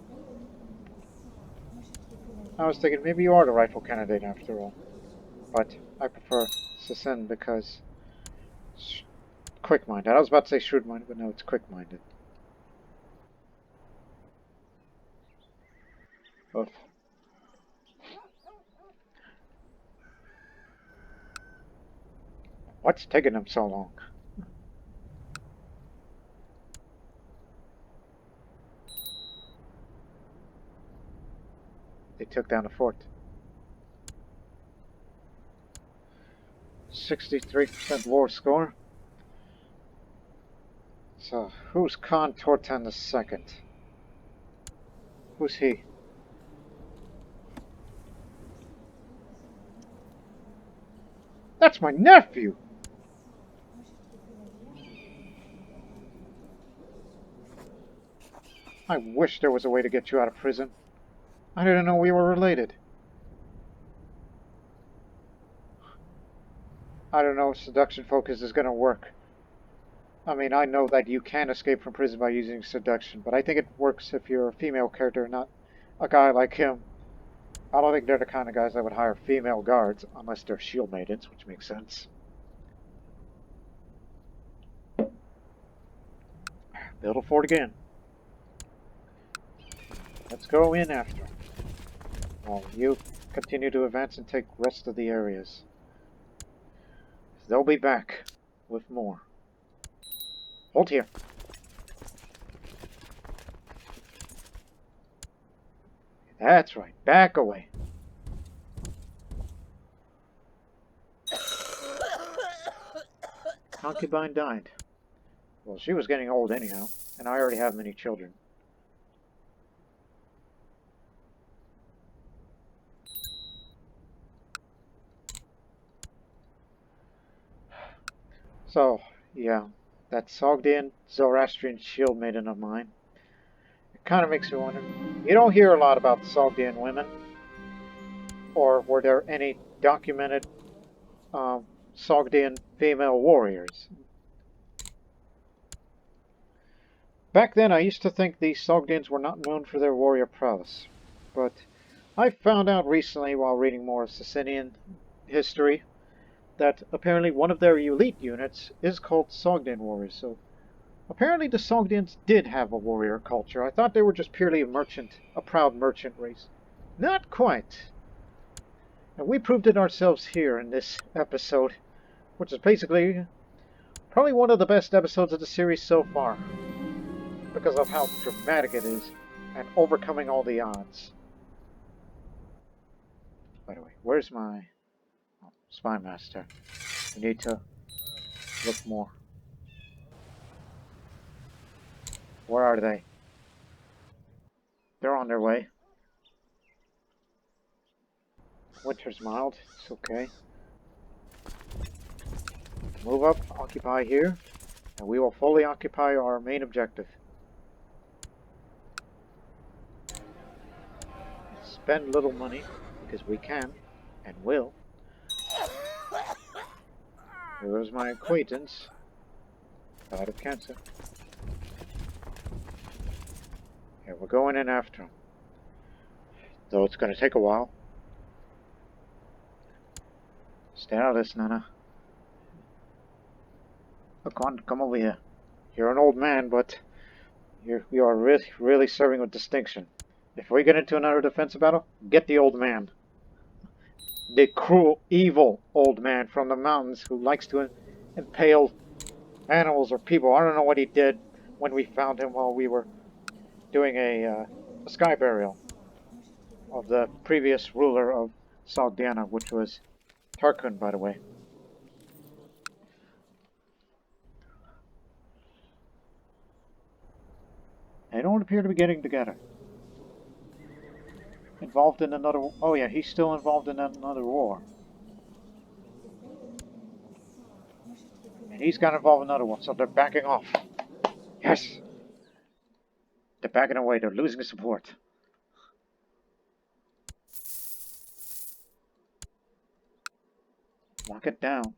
I was thinking maybe you are the rightful candidate after all. But I prefer Sassin because quick-minded. I was about to say shrewd-minded, but no, it's quick-minded. Oof. What's taking them so long? They took down the fort. 63% war score. So, who's Khan Tortan II? Who's he? That's my nephew! I wish there was a way to get you out of prison. I didn't know we were related. I don't know if seduction focus is going to work. I mean, I know that you can escape from prison by using seduction, but I think it works if you're a female character, not a guy like him. I don't think they're the kind of guys that would hire female guards, unless they're shield maidens, which makes sense. Build a fort again. Let's go in after them. While you continue to advance and take rest of the areas. They'll be back with more. Hold here. That's right. Back away. Concubine died. Well, she was getting old anyhow, and I already have many children. So, yeah, that Sogdian Zoroastrian Shieldmaiden of mine. It kind of makes me wonder. You don't hear a lot about Sogdian women. Or were there any documented Sogdian female warriors? Back then I used to think the Sogdians were not known for their warrior prowess. But I found out recently while reading more Sasanian history that apparently one of their elite units is called Sogdian warriors. So apparently the Sogdians did have a warrior culture. I thought they were just purely a proud merchant race. Not quite. And we proved it ourselves here in this episode, which is basically probably one of the best episodes of the series so far, because of how dramatic it is and overcoming all the odds. By the way, where's my spy master? We need to look more. Where are they? They're on their way. Winter's mild. It's okay. Move up, occupy here, and we will fully occupy our main objective. Spend little money, because we can, and will. Here's my acquaintance. Died of cancer. Yeah, we're going in after him. Though it's going to take a while. Stay out of this, Nana. Look on, come over here. You're an old man, but you are really serving with distinction. If we get into another defensive battle, get the old man. The cruel, evil old man from the mountains who likes to impale animals or people. I don't know what he did when we found him while we were doing a sky burial of the previous ruler of Sogdiana, which was Tarkun, by the way. They don't appear to be getting together. Involved in another... Oh yeah, he's still involved in another war. And he's got involved in another one, so they're backing off. Yes! They're backing away, they're losing support. Lock it down.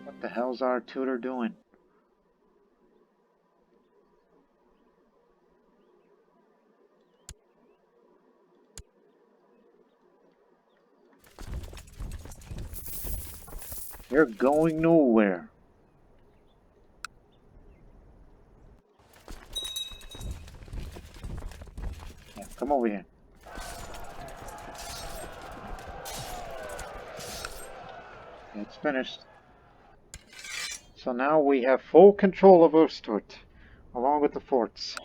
What the hell's our tutor doing? You're going nowhere. Yeah, come over here. It's finished. So now we have full control of Usturt, along with the forts.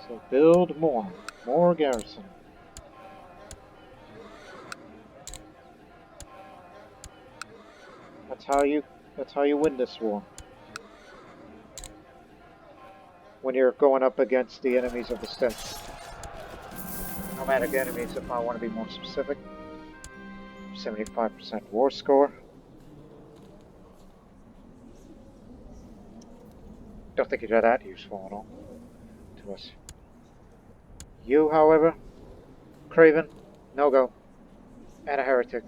So build more garrison. That's how you win this war. When you're going up against the enemies of the steppes. Nomadic enemies, if I want to be more specific. 75% war score. Don't think you're that useful at all to us. You, however, Craven, no-go, and a heretic.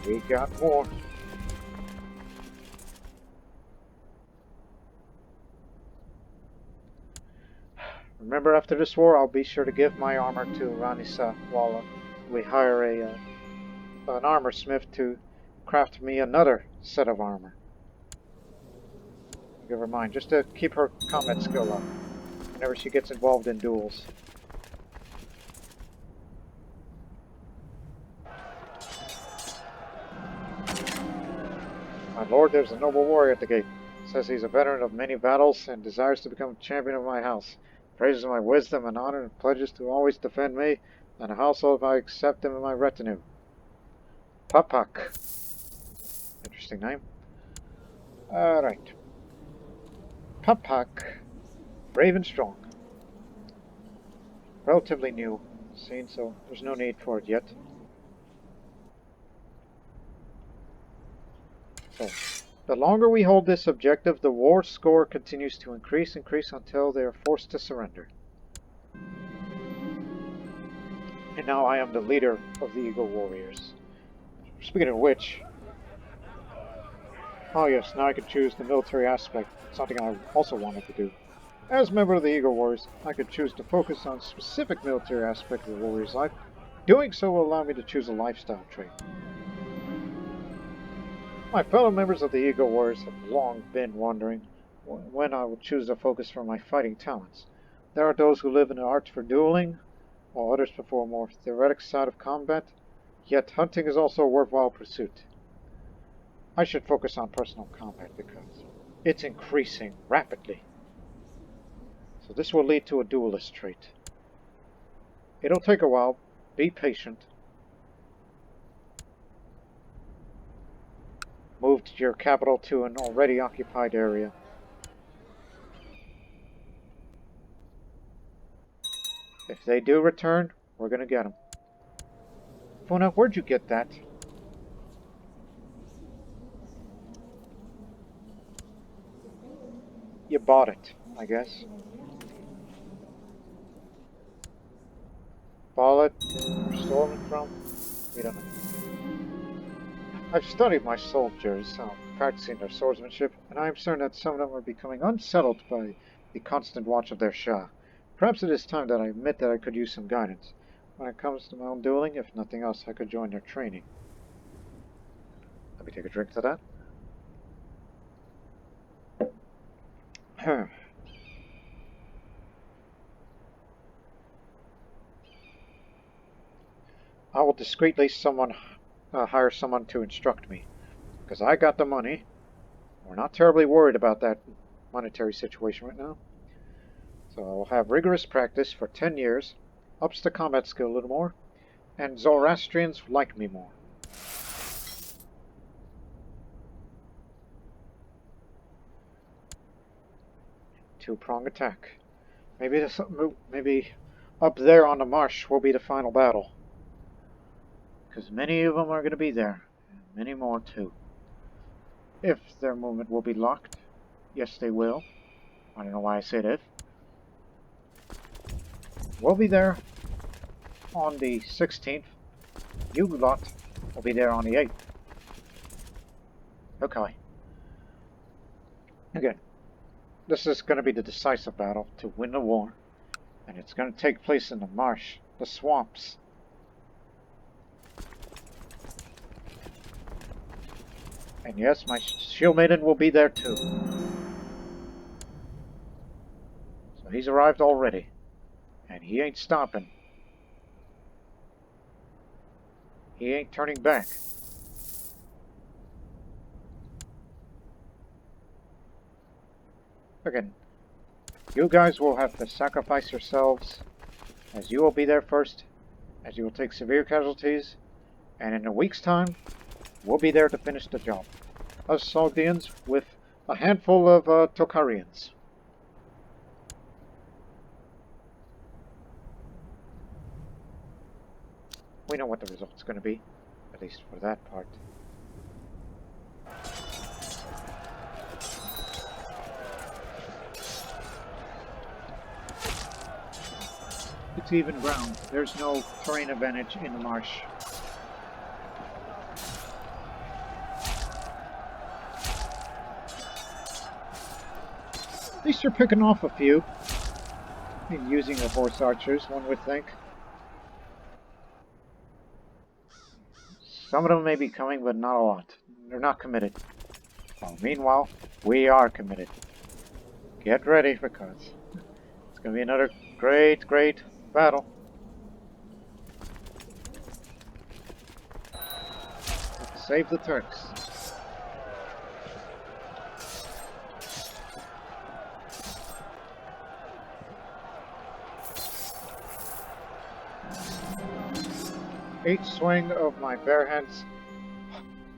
We got more. Remember, after this war, I'll be sure to give my armor to Ranisa while we hire an armor smith to craft me another set of armor. Give her mine, just to keep her combat skill up whenever she gets involved in duels. My lord, there's a noble warrior at the gate. Says he's a veteran of many battles and desires to become champion of my house. Praises my wisdom and honor and pledges to always defend me and the household if I accept him in my retinue. Papak. Interesting name. Alright. Papak. Brave and strong. Relatively new scene, so there's no need for it yet. So, the longer we hold this objective, the war score continues to increase until they are forced to surrender. And now I am the leader of the Eagle Warriors. Speaking of which... Oh yes, now I can choose the military aspect, something I also wanted to do. As a member of the Eagle Warriors, I could choose to focus on a specific military aspect of the warrior's life. Doing so will allow me to choose a lifestyle trait. My fellow members of the Eagle Warriors have long been wondering when I would choose to focus for my fighting talents. There are those who live in the art for dueling, while others prefer a more theoretic side of combat, yet hunting is also a worthwhile pursuit. I should focus on personal combat because it's increasing rapidly. So this will lead to a duelist trait. It'll take a while. Be patient. Move your capital to an already occupied area. If they do return, we're gonna get them. Funa, where'd you get that? You bought it, I guess. Bought it? Or stolen from? We don't know. I've studied my soldiers, practicing their swordsmanship, and I am certain that some of them are becoming unsettled by the constant watch of their Shah. Perhaps it is time that I admit that I could use some guidance. When it comes to my own dueling, if nothing else, I could join their training. Let me take a drink to that. I will discreetly hire someone to instruct me, because I got the money. We're not terribly worried about that monetary situation right now. So I'll have rigorous practice for 10 years, ups the combat skill a little more, and Zoroastrians like me more. Two-prong attack. Maybe up there on the marsh will be the final battle. Because many of them are going to be there, and many more too. If their movement will be locked, yes they will. I don't know why I said if. We'll be there on the 16th. You lot will be there on the 8th. Okay. Again, this is going to be the decisive battle to win the war. And it's going to take place in the marsh, the swamps. And yes, my Shieldmaiden will be there too. So he's arrived already. And he ain't stopping. He ain't turning back. Again, you guys will have to sacrifice yourselves, as you will be there first, as you will take severe casualties, and in a week's time, we'll be there to finish the job. Us Sogdians with a handful of Tocharians. We know what the result's going to be, at least for that part. It's even ground. There's no terrain advantage in the marsh. At least you're picking off a few. And using the horse archers, one would think. Some of them may be coming, but not a lot. They're not committed. Well, meanwhile, we are committed. Get ready, because it's going to be another great battle. Let's save the Turks. Each swing of my bare hands.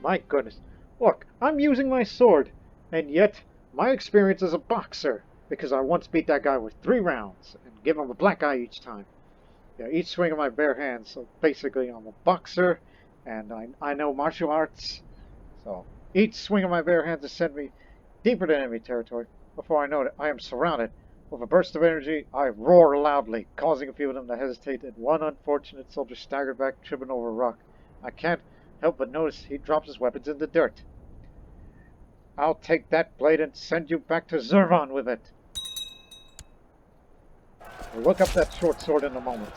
My goodness. Look, I'm using my sword, and yet my experience as a boxer, because I once beat that guy with 3 rounds and give him a black eye each time. Yeah, each swing of my bare hands. So basically, I'm a boxer, and I know martial arts. So each swing of my bare hands has sent me deeper than enemy territory. Before I know it, I am surrounded. With a burst of energy, I roar loudly, causing a few of them to hesitate, and one unfortunate soldier staggered back, tripping over a rock. I can't help but notice he drops his weapons in the dirt. I'll take that blade and send you back to Zervan with it. We'll look up that short sword in a moment.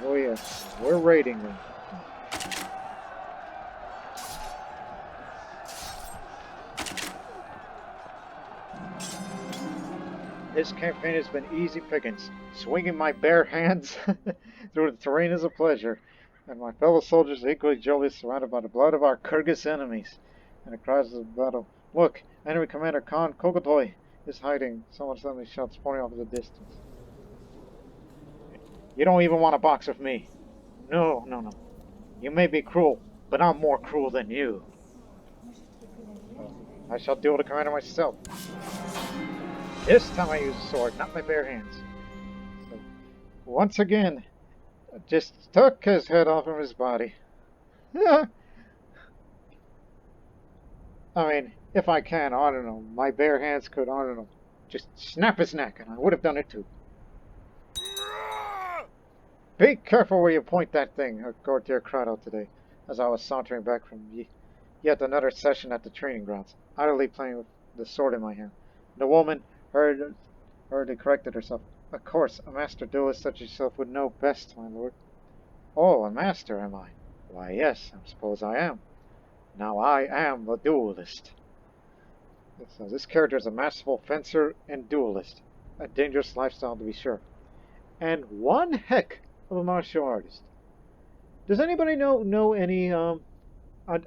Oh yes, we're raiding them. This campaign has been easy pickings. Swinging my bare hands through the terrain is a pleasure, and my fellow soldiers are equally jovial, surrounded by the blood of our Kyrgyz enemies. And the cries of battle. Look, enemy commander Khan Kokotoy is hiding. Someone suddenly shouts, pointing off in the distance. You don't even want to box with me. No. You may be cruel, but I'm more cruel than you. I shall deal with the commander myself. This time I use a sword, not my bare hands. So, once again, I just took his head off of his body. I mean, if I can, I don't know, my bare hands could, I don't know, just snap his neck, and I would have done it too. Be careful where you point that thing, a courtier cried out today, as I was sauntering back from yet another session at the training grounds, idly playing with the sword in my hand. The woman hurriedly corrected herself. Of course, a master duelist such as yourself would know best, my lord. Oh, a master, am I? Why, yes, I suppose I am. Now I am a duelist. So this character is a masterful fencer and duelist. A dangerous lifestyle, to be sure. And one heck of a martial artist. Does anybody know any,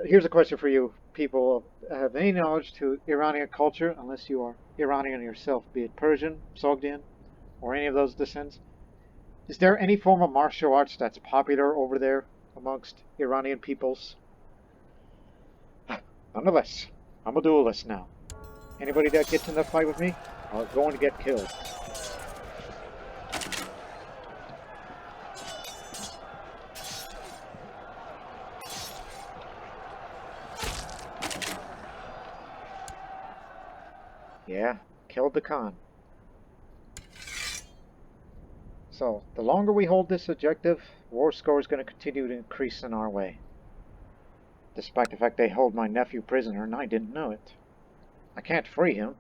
here's a question for you, people. Have any knowledge to Iranian culture, unless you are Iranian yourself, be it Persian, Sogdian, or any of those descents? Is there any form of martial arts that's popular over there amongst Iranian peoples? Nonetheless, I'm a duelist now. Anybody that gets in the fight with me are going to get killed. Yeah, killed the Khan. So, the longer we hold this objective, war score is going to continue to increase in our way. Despite the fact they hold my nephew prisoner and I didn't know it. I can't free him.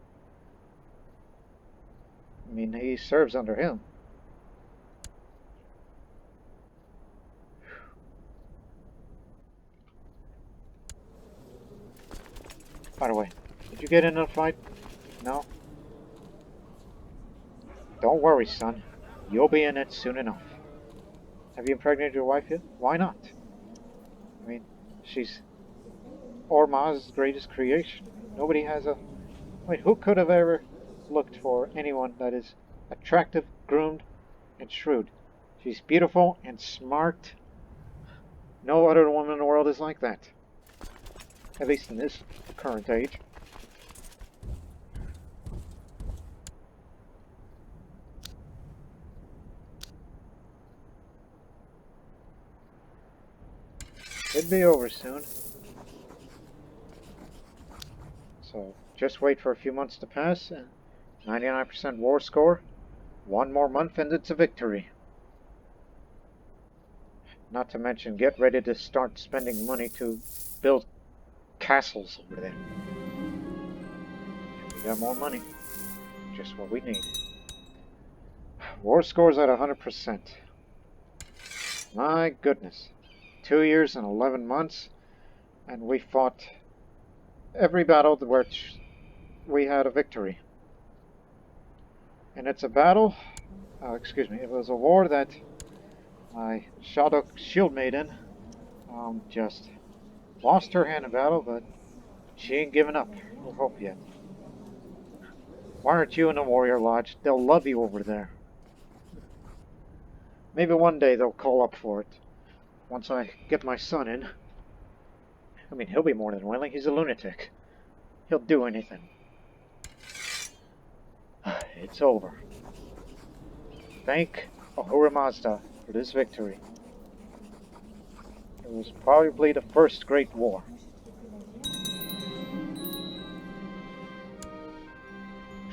I mean, he serves under him. By the way, did you get in a fight? No? Don't worry, son. You'll be in it soon enough. Have you impregnated your wife yet? Why not? I mean, she's Ormaz's greatest creation. Nobody has a... Wait, who could have ever looked for anyone that is attractive, groomed, and shrewd? She's beautiful and smart. No other woman in the world is like that. At least in this current age. It'd be over soon. So, just wait for a few months to pass, and 99% war score. One more month and it's a victory. Not to mention, get ready to start spending money to build castles over there. And we got more money. Just what we need. War score's at 100%. My goodness. 2 years and 11 months, and we fought every battle which we had a victory. And it's a battle, it was a war that my Sogdian Shieldmaiden just lost her hand in battle, but she ain't given up her hope yet. Why aren't you in the Warrior Lodge? They'll love you over there. Maybe one day they'll call up for it. Once I get my son in. I mean, he'll be more than willing. He's a lunatic. He'll do anything. It's over. Thank Ahura Mazda for this victory. It was probably the first great war.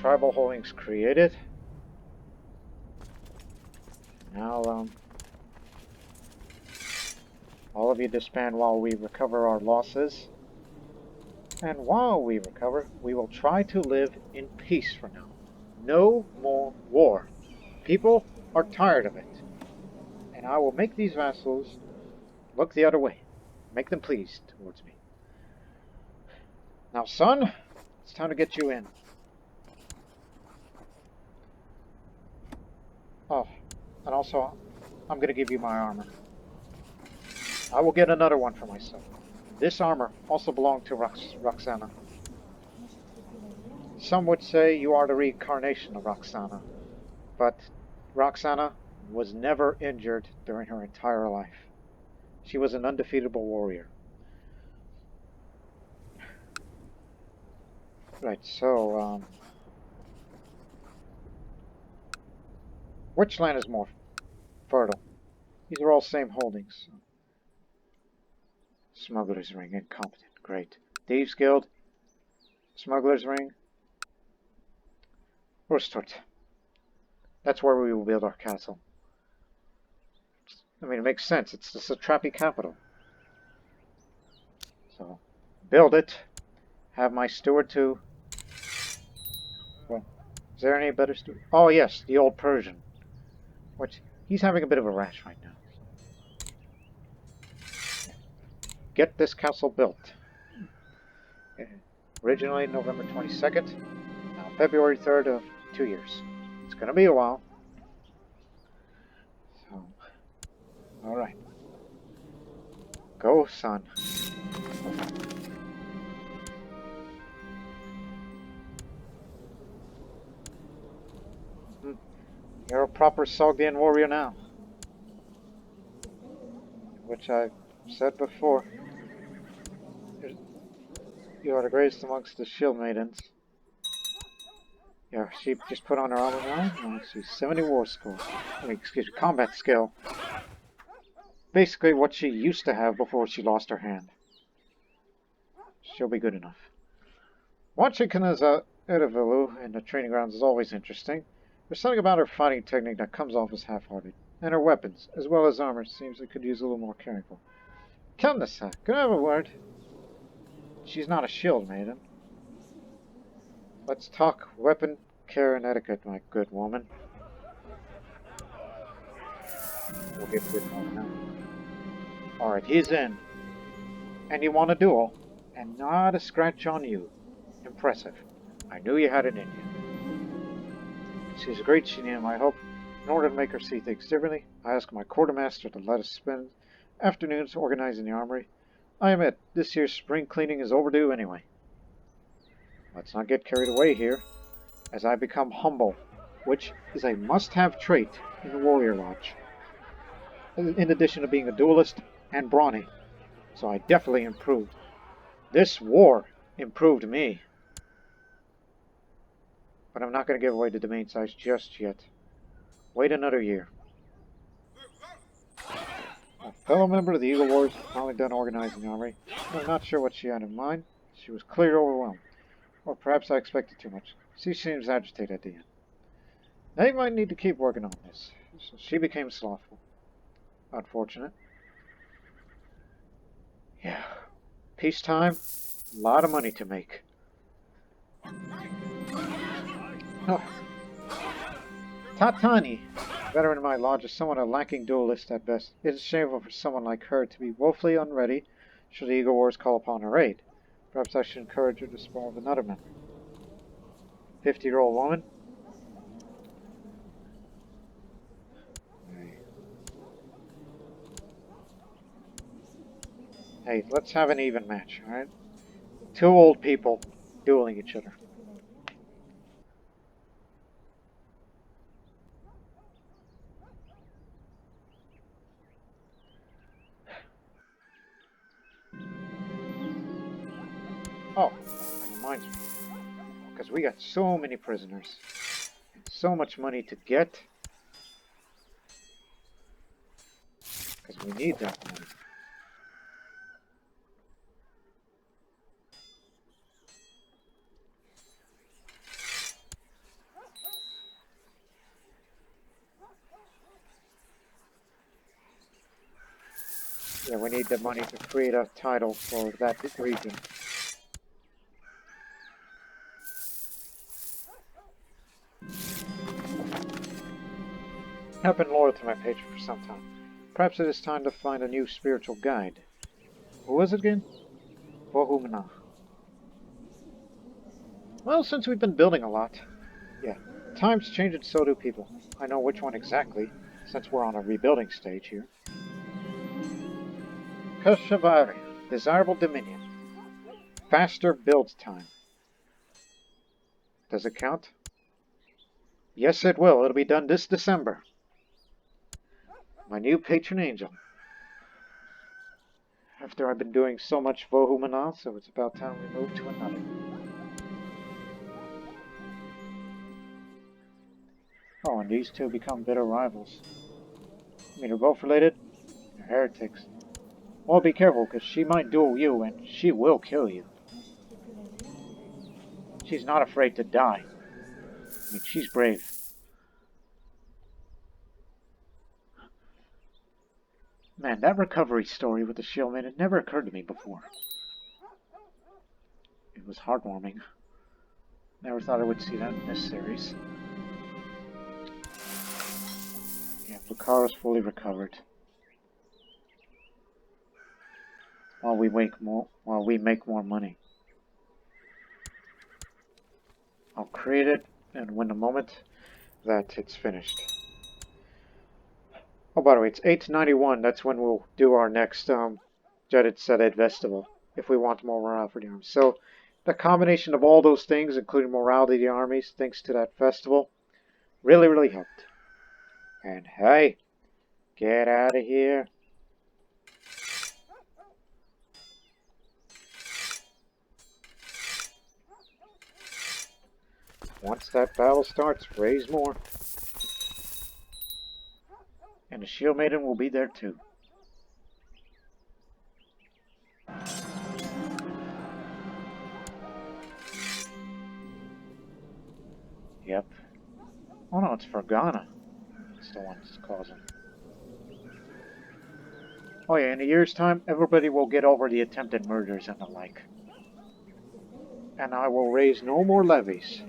Tribal holdings created. Now, all of you disband while we recover our losses. And while we recover, we will try to live in peace for now. No more war. People are tired of it. And I will make these vassals look the other way. Make them pleased towards me. Now, son, it's time to get you in. Oh, and also, I'm going to give you my armor. I will get another one for myself. This armor also belonged to Roxana. Some would say you are the reincarnation of Roxana, but Roxana was never injured during her entire life. She was an undefeatable warrior. Right, so, which land is more fertile? These are all same holdings. Smuggler's Ring, incompetent. Great. Thieves Guild, Smuggler's Ring, Usturt. That's where we will build our castle. I mean, it makes sense. It's the satrapy capital. So, build it. Have my steward to... Well, is there any better steward? Oh, yes, the old Persian. Which, he's having a bit of a rash right now. get this castle built. Originally November 22nd, now February 3rd of 2 years. It's going to be a while. So, alright. Go, son. You're a proper Sogdian warrior now. Which I've said before. You are the greatest amongst the Shieldmaidens. Yeah, she just put on her armor now. Oh, she's 70 war score. I mean, excuse me, combat skill. Basically what she used to have before she lost her hand. She'll be good enough. Watching Kanaza Edivilu in the training grounds is always interesting. There's something about her fighting technique that comes off as half-hearted. And her weapons, as well as armor, seems it could use a little more caring for. Kamnasa, can I have a word? She's not a shield maiden. Let's talk weapon care and etiquette, my good woman. We'll get a good one now. Alright, he's in. And you want a duel? And not a scratch on you. Impressive. I knew you had it in you. She's a great Shiniam, I hope. In order to make her see things differently, I asked my quartermaster to let us spend afternoons organizing the armory. I admit, this year's spring cleaning is overdue anyway. Let's not get carried away here, as I become humble, which is a must-have trait in the warrior lodge. In addition to being a duelist and brawny, so I definitely improved. This war improved me. But I'm not going to give away the domain size just yet. Wait another year. A fellow member of the Eagle Wars is finally done organizing the armory. I'm not sure what she had in mind. She was clearly overwhelmed. Or perhaps I expected too much. She seems agitated at the end. They might need to keep working on this. So she became slothful. Unfortunate. Yeah. Peacetime. A lot of money to make. Oh. Tatani, veteran of my lodge, is somewhat a lacking duelist at best. It is shameful for someone like her to be woefully unready should the Eagle Wars call upon her aid. Perhaps I should encourage her to spar with another member. 50-year-old woman? Hey, let's have an even match, alright? Two old people dueling each other. Oh, that reminds me. Because we got so many prisoners. And so much money to get. Because we need that money. Yeah, we need the money to create a title for that region. I've been loyal to my patron for some time. Perhaps it is time to find a new spiritual guide. Who was it again? Vohumna. Well, since we've been building a lot. Yeah, times change and so do people. I know which one exactly, since we're on a rebuilding stage here. Kashavari, desirable dominion. Faster build time. Does it count? Yes, it will. It'll be done this December. My new patron angel. After I've been doing so much Vohumana, so it's about time we move to another. Oh, and these two become bitter rivals. I mean, they're both related? They're heretics. Well, be careful, because she might duel you, and she will kill you. She's not afraid to die. I mean, she's brave. Man, that recovery story with the Shieldmaiden never occurred to me before. It was heartwarming. Never thought I would see that in this series. Yeah, Lucaro's fully recovered. while we make more money. I'll create it and when the moment that it's finished. Oh, by the way, it's 891. That's when we'll do our next Jetted Setted Festival, if we want more morale for the army. So, the combination of all those things, including morality of the armies, thanks to that festival, really, really helped. And hey, get out of here. Once that battle starts, raise more. And the Shieldmaiden will be there too. Yep. Oh no, it's Fergana. It's the one that's causing. Oh yeah, in a year's time, everybody will get over the attempted murders and the like. And I will raise no more levies.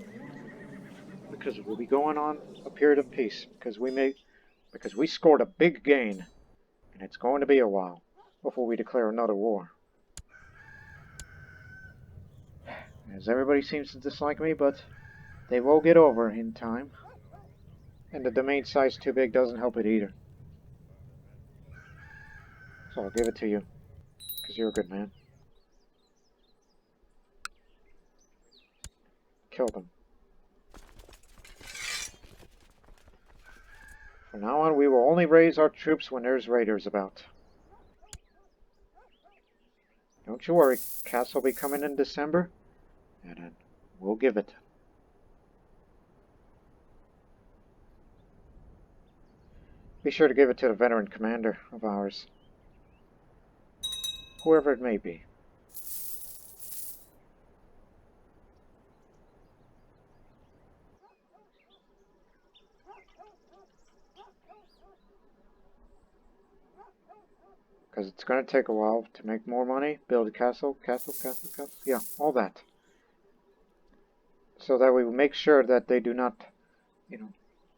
Because we'll be going on a period of peace. Because we scored a big gain. And it's going to be a while before we declare another war. As everybody seems to dislike me, but they will get over in time. And the domain size too big doesn't help it either. So I'll give it to you. Because you're a good man. Kill them. From now on, we will only raise our troops when there's raiders about. Don't you worry, Castle will be coming in December, and then we'll give it. Be sure to give it to the veteran commander of ours. Whoever it may be. Because it's going to take a while to make more money, build a castle, yeah, all that. So that we make sure that they do not,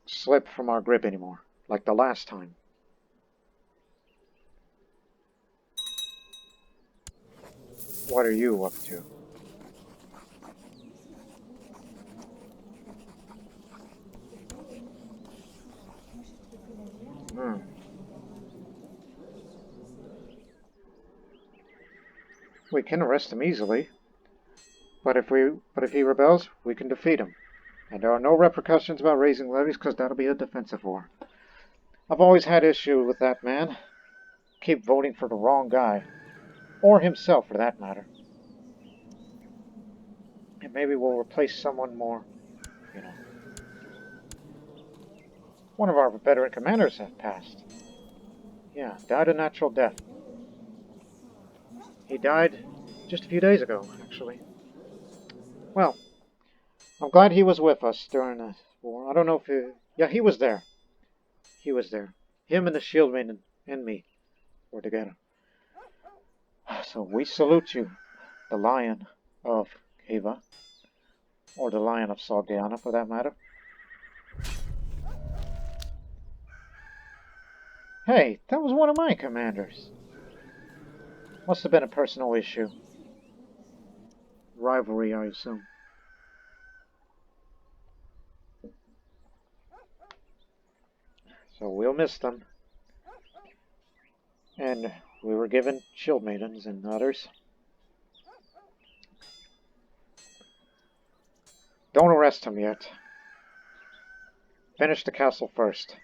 slip from our grip anymore, like the last time. What are you up to? We can arrest him easily, but if he rebels, we can defeat him. And there are no repercussions about raising levies, because that'll be a defensive war. I've always had issue with that man. Keep voting for the wrong guy. Or himself, for that matter. And maybe we'll replace someone more, One of our veteran commanders has passed. Yeah, died a natural death. He died just a few days ago, actually. Well, I'm glad he was with us during the war. I don't know if he... Yeah, he was there. He was there. Him and the Shieldmaiden and me were together. So we salute you, the Lion of Ava. Or the Lion of Sogdiana, for that matter. Hey, that was one of my commanders. Must have been a personal issue. Rivalry, I assume. So we'll miss them. And we were given Shieldmaidens and others. Don't arrest him yet. Finish the castle first.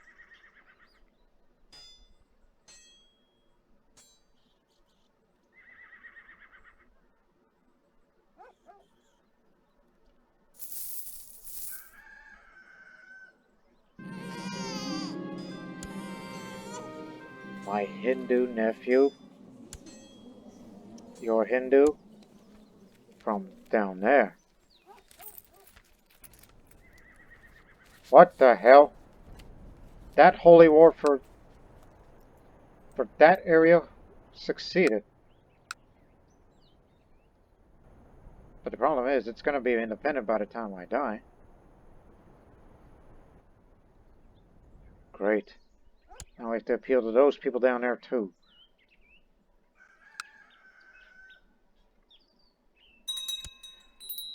My Hindu nephew? You're Hindu? From down there. What the hell? That holy war for that area succeeded. But the problem is, it's going to be independent by the time I die. Great. Now I have to appeal to those people down there too.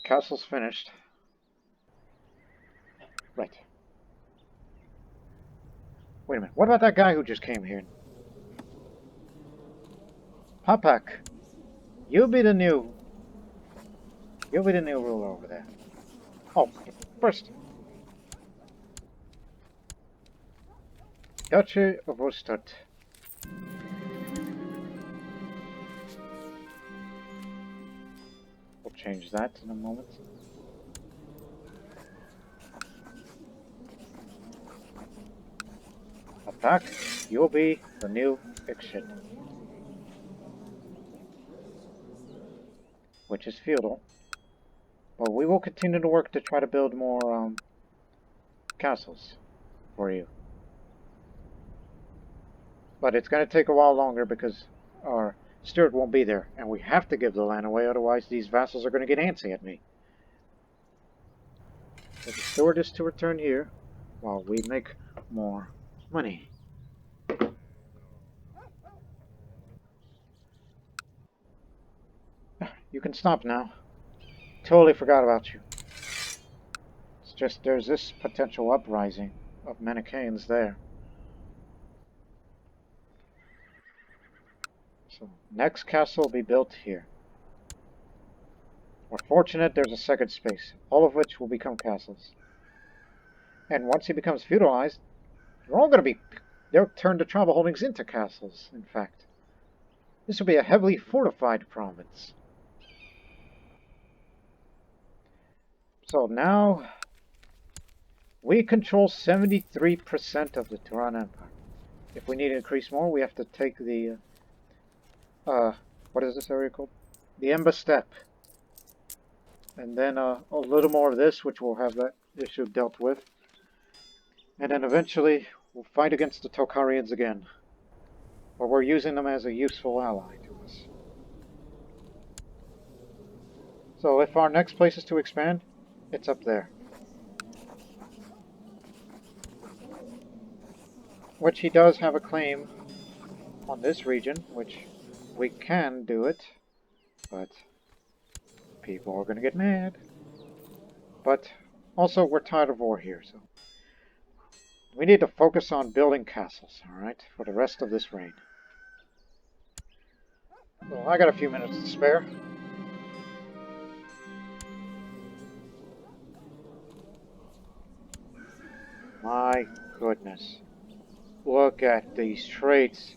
Castle's finished. Right. Wait a minute. What about that guy who just came here? Papak, you'll be the new ruler over there. Oh, first, Duchy of Usturt. We'll change that in a moment. Attack, you'll be the new Ikshid, which is feudal. But we will continue to work to try to build more castles for you. But it's going to take a while longer because our steward won't be there, and we have to give the land away, otherwise these vassals are going to get antsy at me. So the steward is to return here while we make more money. You can stop now. Totally forgot about you. It's just there's this potential uprising of Manichaeans there. So next castle will be built here. We're fortunate there's a second space, all of which will become castles. And once he becomes feudalized, they're all going to be... they'll turn the tribal holdings into castles, in fact. This will be a heavily fortified province. So now, we control 73% of the Tang Empire. If we need to increase more, we have to take the, what is this area called? The Emba Steppe. And then a little more of this, which will have that issue dealt with. And then eventually, we'll fight against the Tocharians again. But we're using them as a useful ally to us. So if our next place is to expand, it's up there. Which he does have a claim on this region, which we can do it, but people are going to get mad. But also we're tired of war here, so we need to focus on building castles, alright, for the rest of this reign. So I got a few minutes to spare. My goodness. Look at these traits.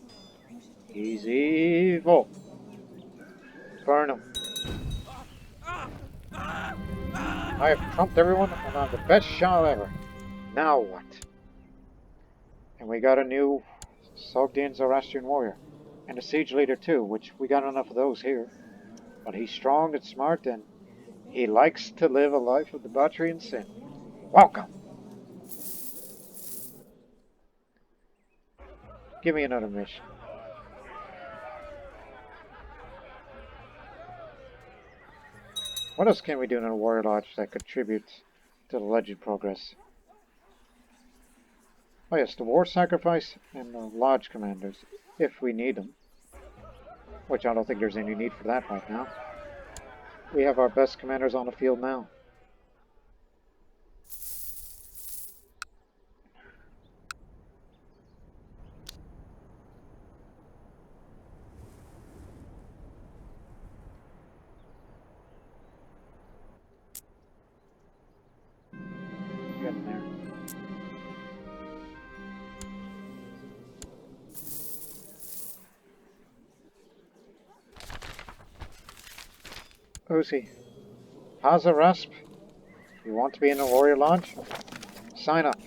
He's evil. Burn him. I have trumped everyone and I'm the best shot ever. Now what? And we got a new Sogdian Zoroastrian warrior. And a siege leader too, which we got enough of those here. But he's strong and smart and he likes to live a life of debauchery and sin. Welcome! Give me another mission. What else can we do in a warrior lodge that contributes to the legend progress? Oh yes, the war sacrifice and the lodge commanders, if we need them. Which I don't think there's any need for that right now. We have our best commanders on the field now. Getting there. Who's he? Khazars? You want to be in a warrior lodge? Sign up.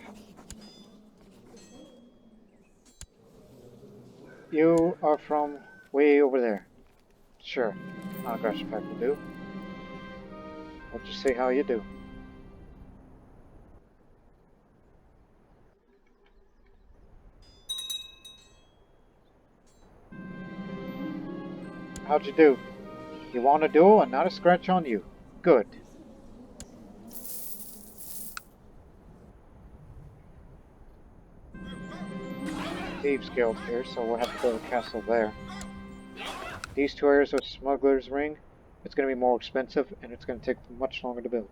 You are from way over there. Sure, non-aggression pact will do. We'll just see how you do. How'd you do? You want a duel and not a scratch on you. Good. Thieves Guild here, so we'll have to build a castle there. These two areas of Smuggler's Ring it's going to be more expensive and it's going to take much longer to build.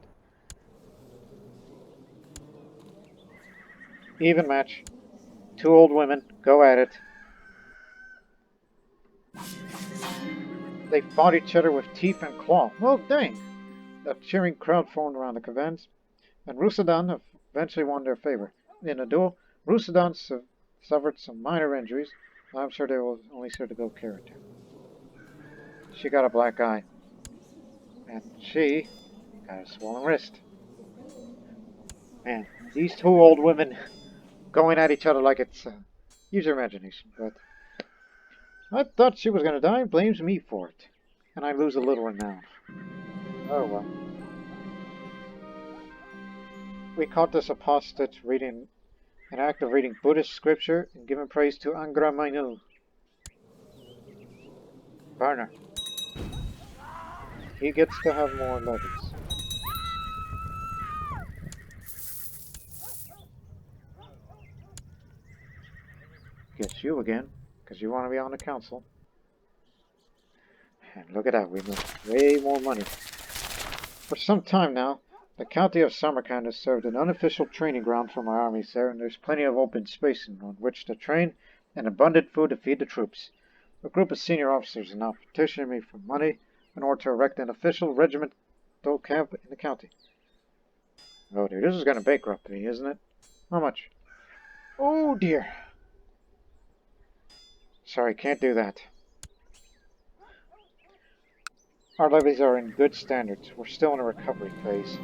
Even match. 2 old women. Go at it. They fought each other with teeth and claw. Well, dang! A cheering crowd formed around the Khaganates, and Rusadan eventually won their favor. In a duel, Rusadan suffered some minor injuries. I'm sure they will only serve to build character. She got a black eye. And she got a swollen wrist. Man, these 2 old women going at each other like it's... use your imagination, but... I thought she was going to die and blames me for it. And I lose a little renown. Oh well. We caught this apostate reading an act of reading Buddhist scripture and giving praise to Angra Mainyu. Burner. He gets to have more levies. Guess you again, because you want to be on the council. And look at that, we made way more money. For some time now, the county of Samarkand has served an unofficial training ground for my armies there, and there's plenty of open space on which to train and abundant food to feed the troops. A group of senior officers are now petitioning me for money in order to erect an official regimental camp in the county. Oh dear, this is going to bankrupt me, isn't it? How much? Oh dear. Sorry, can't do that. Our levies are in good standards. We're still in a recovery phase.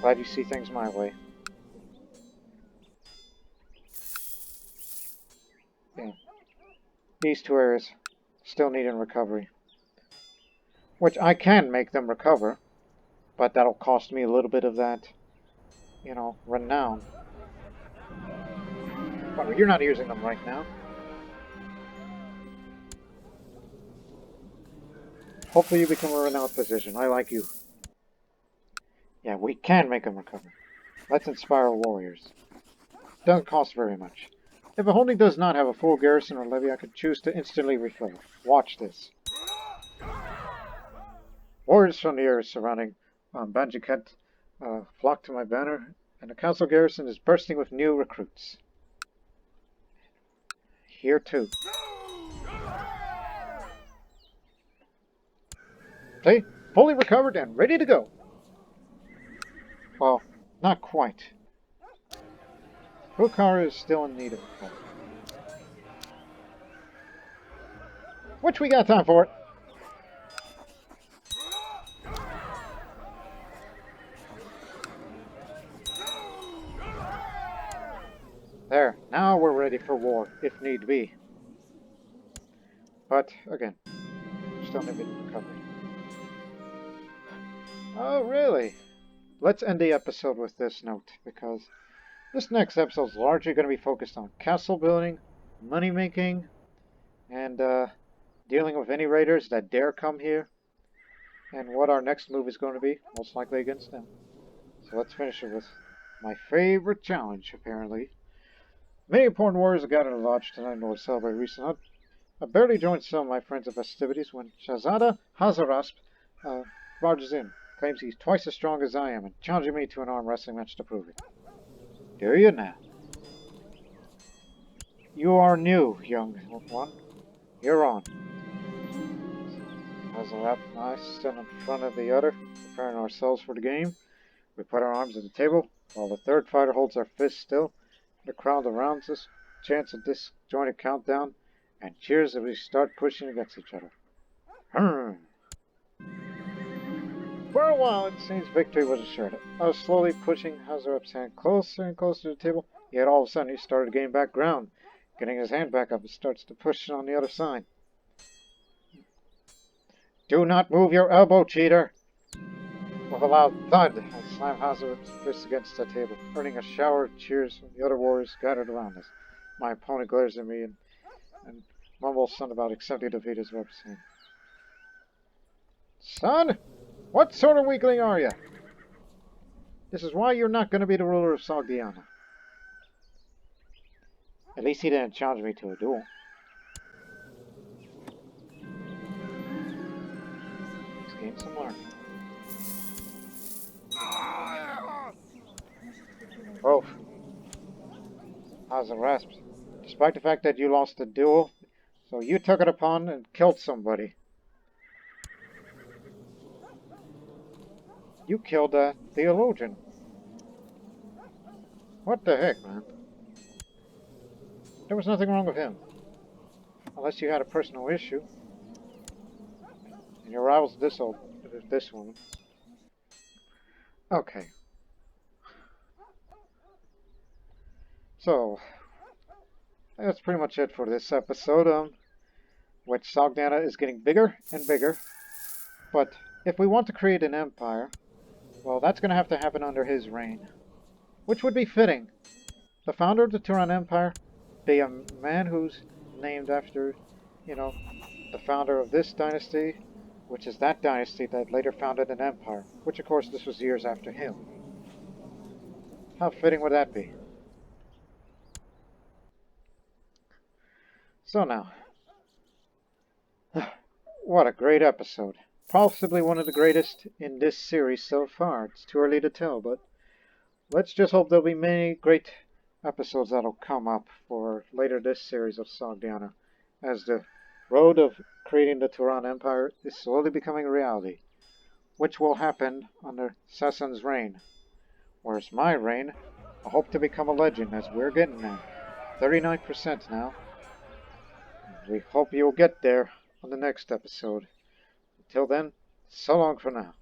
Glad you see things my way. Yeah. These 2 areas still need in recovery. Which I can make them recover, but that'll cost me a little bit of that, you know, renown. Well, you're not using them right now. Hopefully you become a renowned physician. I like you. Yeah, we can make them recover. Let's inspire warriors. Doesn't cost very much. If a holding does not have a full garrison or levy, I could choose to instantly refill. Watch this. Warriors from the areas surrounding Banjiket flock to my banner, and the council garrison is bursting with new recruits. Here too. See? Fully recovered and ready to go. Well, not quite. Bukhara is still in need of recovery. Which we got time for it. There, now we're ready for war, if need be. But, again, still need recovery. Oh, really? Let's end the episode with this note, because this next episode is largely going to be focused on castle building, money making, and dealing with any raiders that dare come here, and what our next move is going to be, most likely against them. So let's finish it with my favorite challenge, apparently. Many important warriors have gathered in the lodge tonight in order to celebrate a recent hunt. I barely joined some of my friends at festivities when Shahzada Hazarasp barges in. Claims he's twice as strong as I am and challenging me to an arm wrestling match to prove it. Do you now? You are new, young one. You're on. Hazarasp and I stand in front of the other, preparing ourselves for the game. We put our arms at the table, while the 3rd fighter holds our fists still. The crowd around us chants a disjointed countdown and cheers as we start pushing against each other. For a while, it seems victory was assured. I was slowly pushing Hazarap's hand closer and closer to the table, yet all of a sudden he started to gain back ground. Getting his hand back up, he starts to push on the other side. Do not move your elbow, cheater! With a loud thud, I slammed Hazarap's fist against the table, earning a shower of cheers from the other warriors gathered around us. My opponent glares at me and mumbles something about accepting defeat as representing. Son, what sort of weakling are you? This is why you're not going to be the ruler of Sogdiana. At least he didn't challenge me to a duel. some learning. Oh, how's the rasp? Despite the fact that you lost the duel, so you took it upon and killed somebody. You killed a theologian. What the heck, man? There was nothing wrong with him. Unless you had a personal issue. And your rival's this woman. Okay. So, that's pretty much it for this episode, which Sogdiana is getting bigger and bigger. But if we want to create an empire, well, that's going to have to happen under his reign. Which would be fitting. The founder of the Turan Empire be a man who's named after, the founder of this dynasty, which is that dynasty that later founded an empire, which of course this was years after him. How fitting would that be? So now, what a great episode. Possibly one of the greatest in this series so far. It's too early to tell, but let's just hope there'll be many great episodes that'll come up for later this series of Sogdiana, as the road of creating the Turan Empire is slowly becoming a reality, which will happen under Sassan's reign. Whereas my reign, I hope to become a legend, as we're getting there. 39% now. We hope you'll get there on the next episode. Until then, so long for now.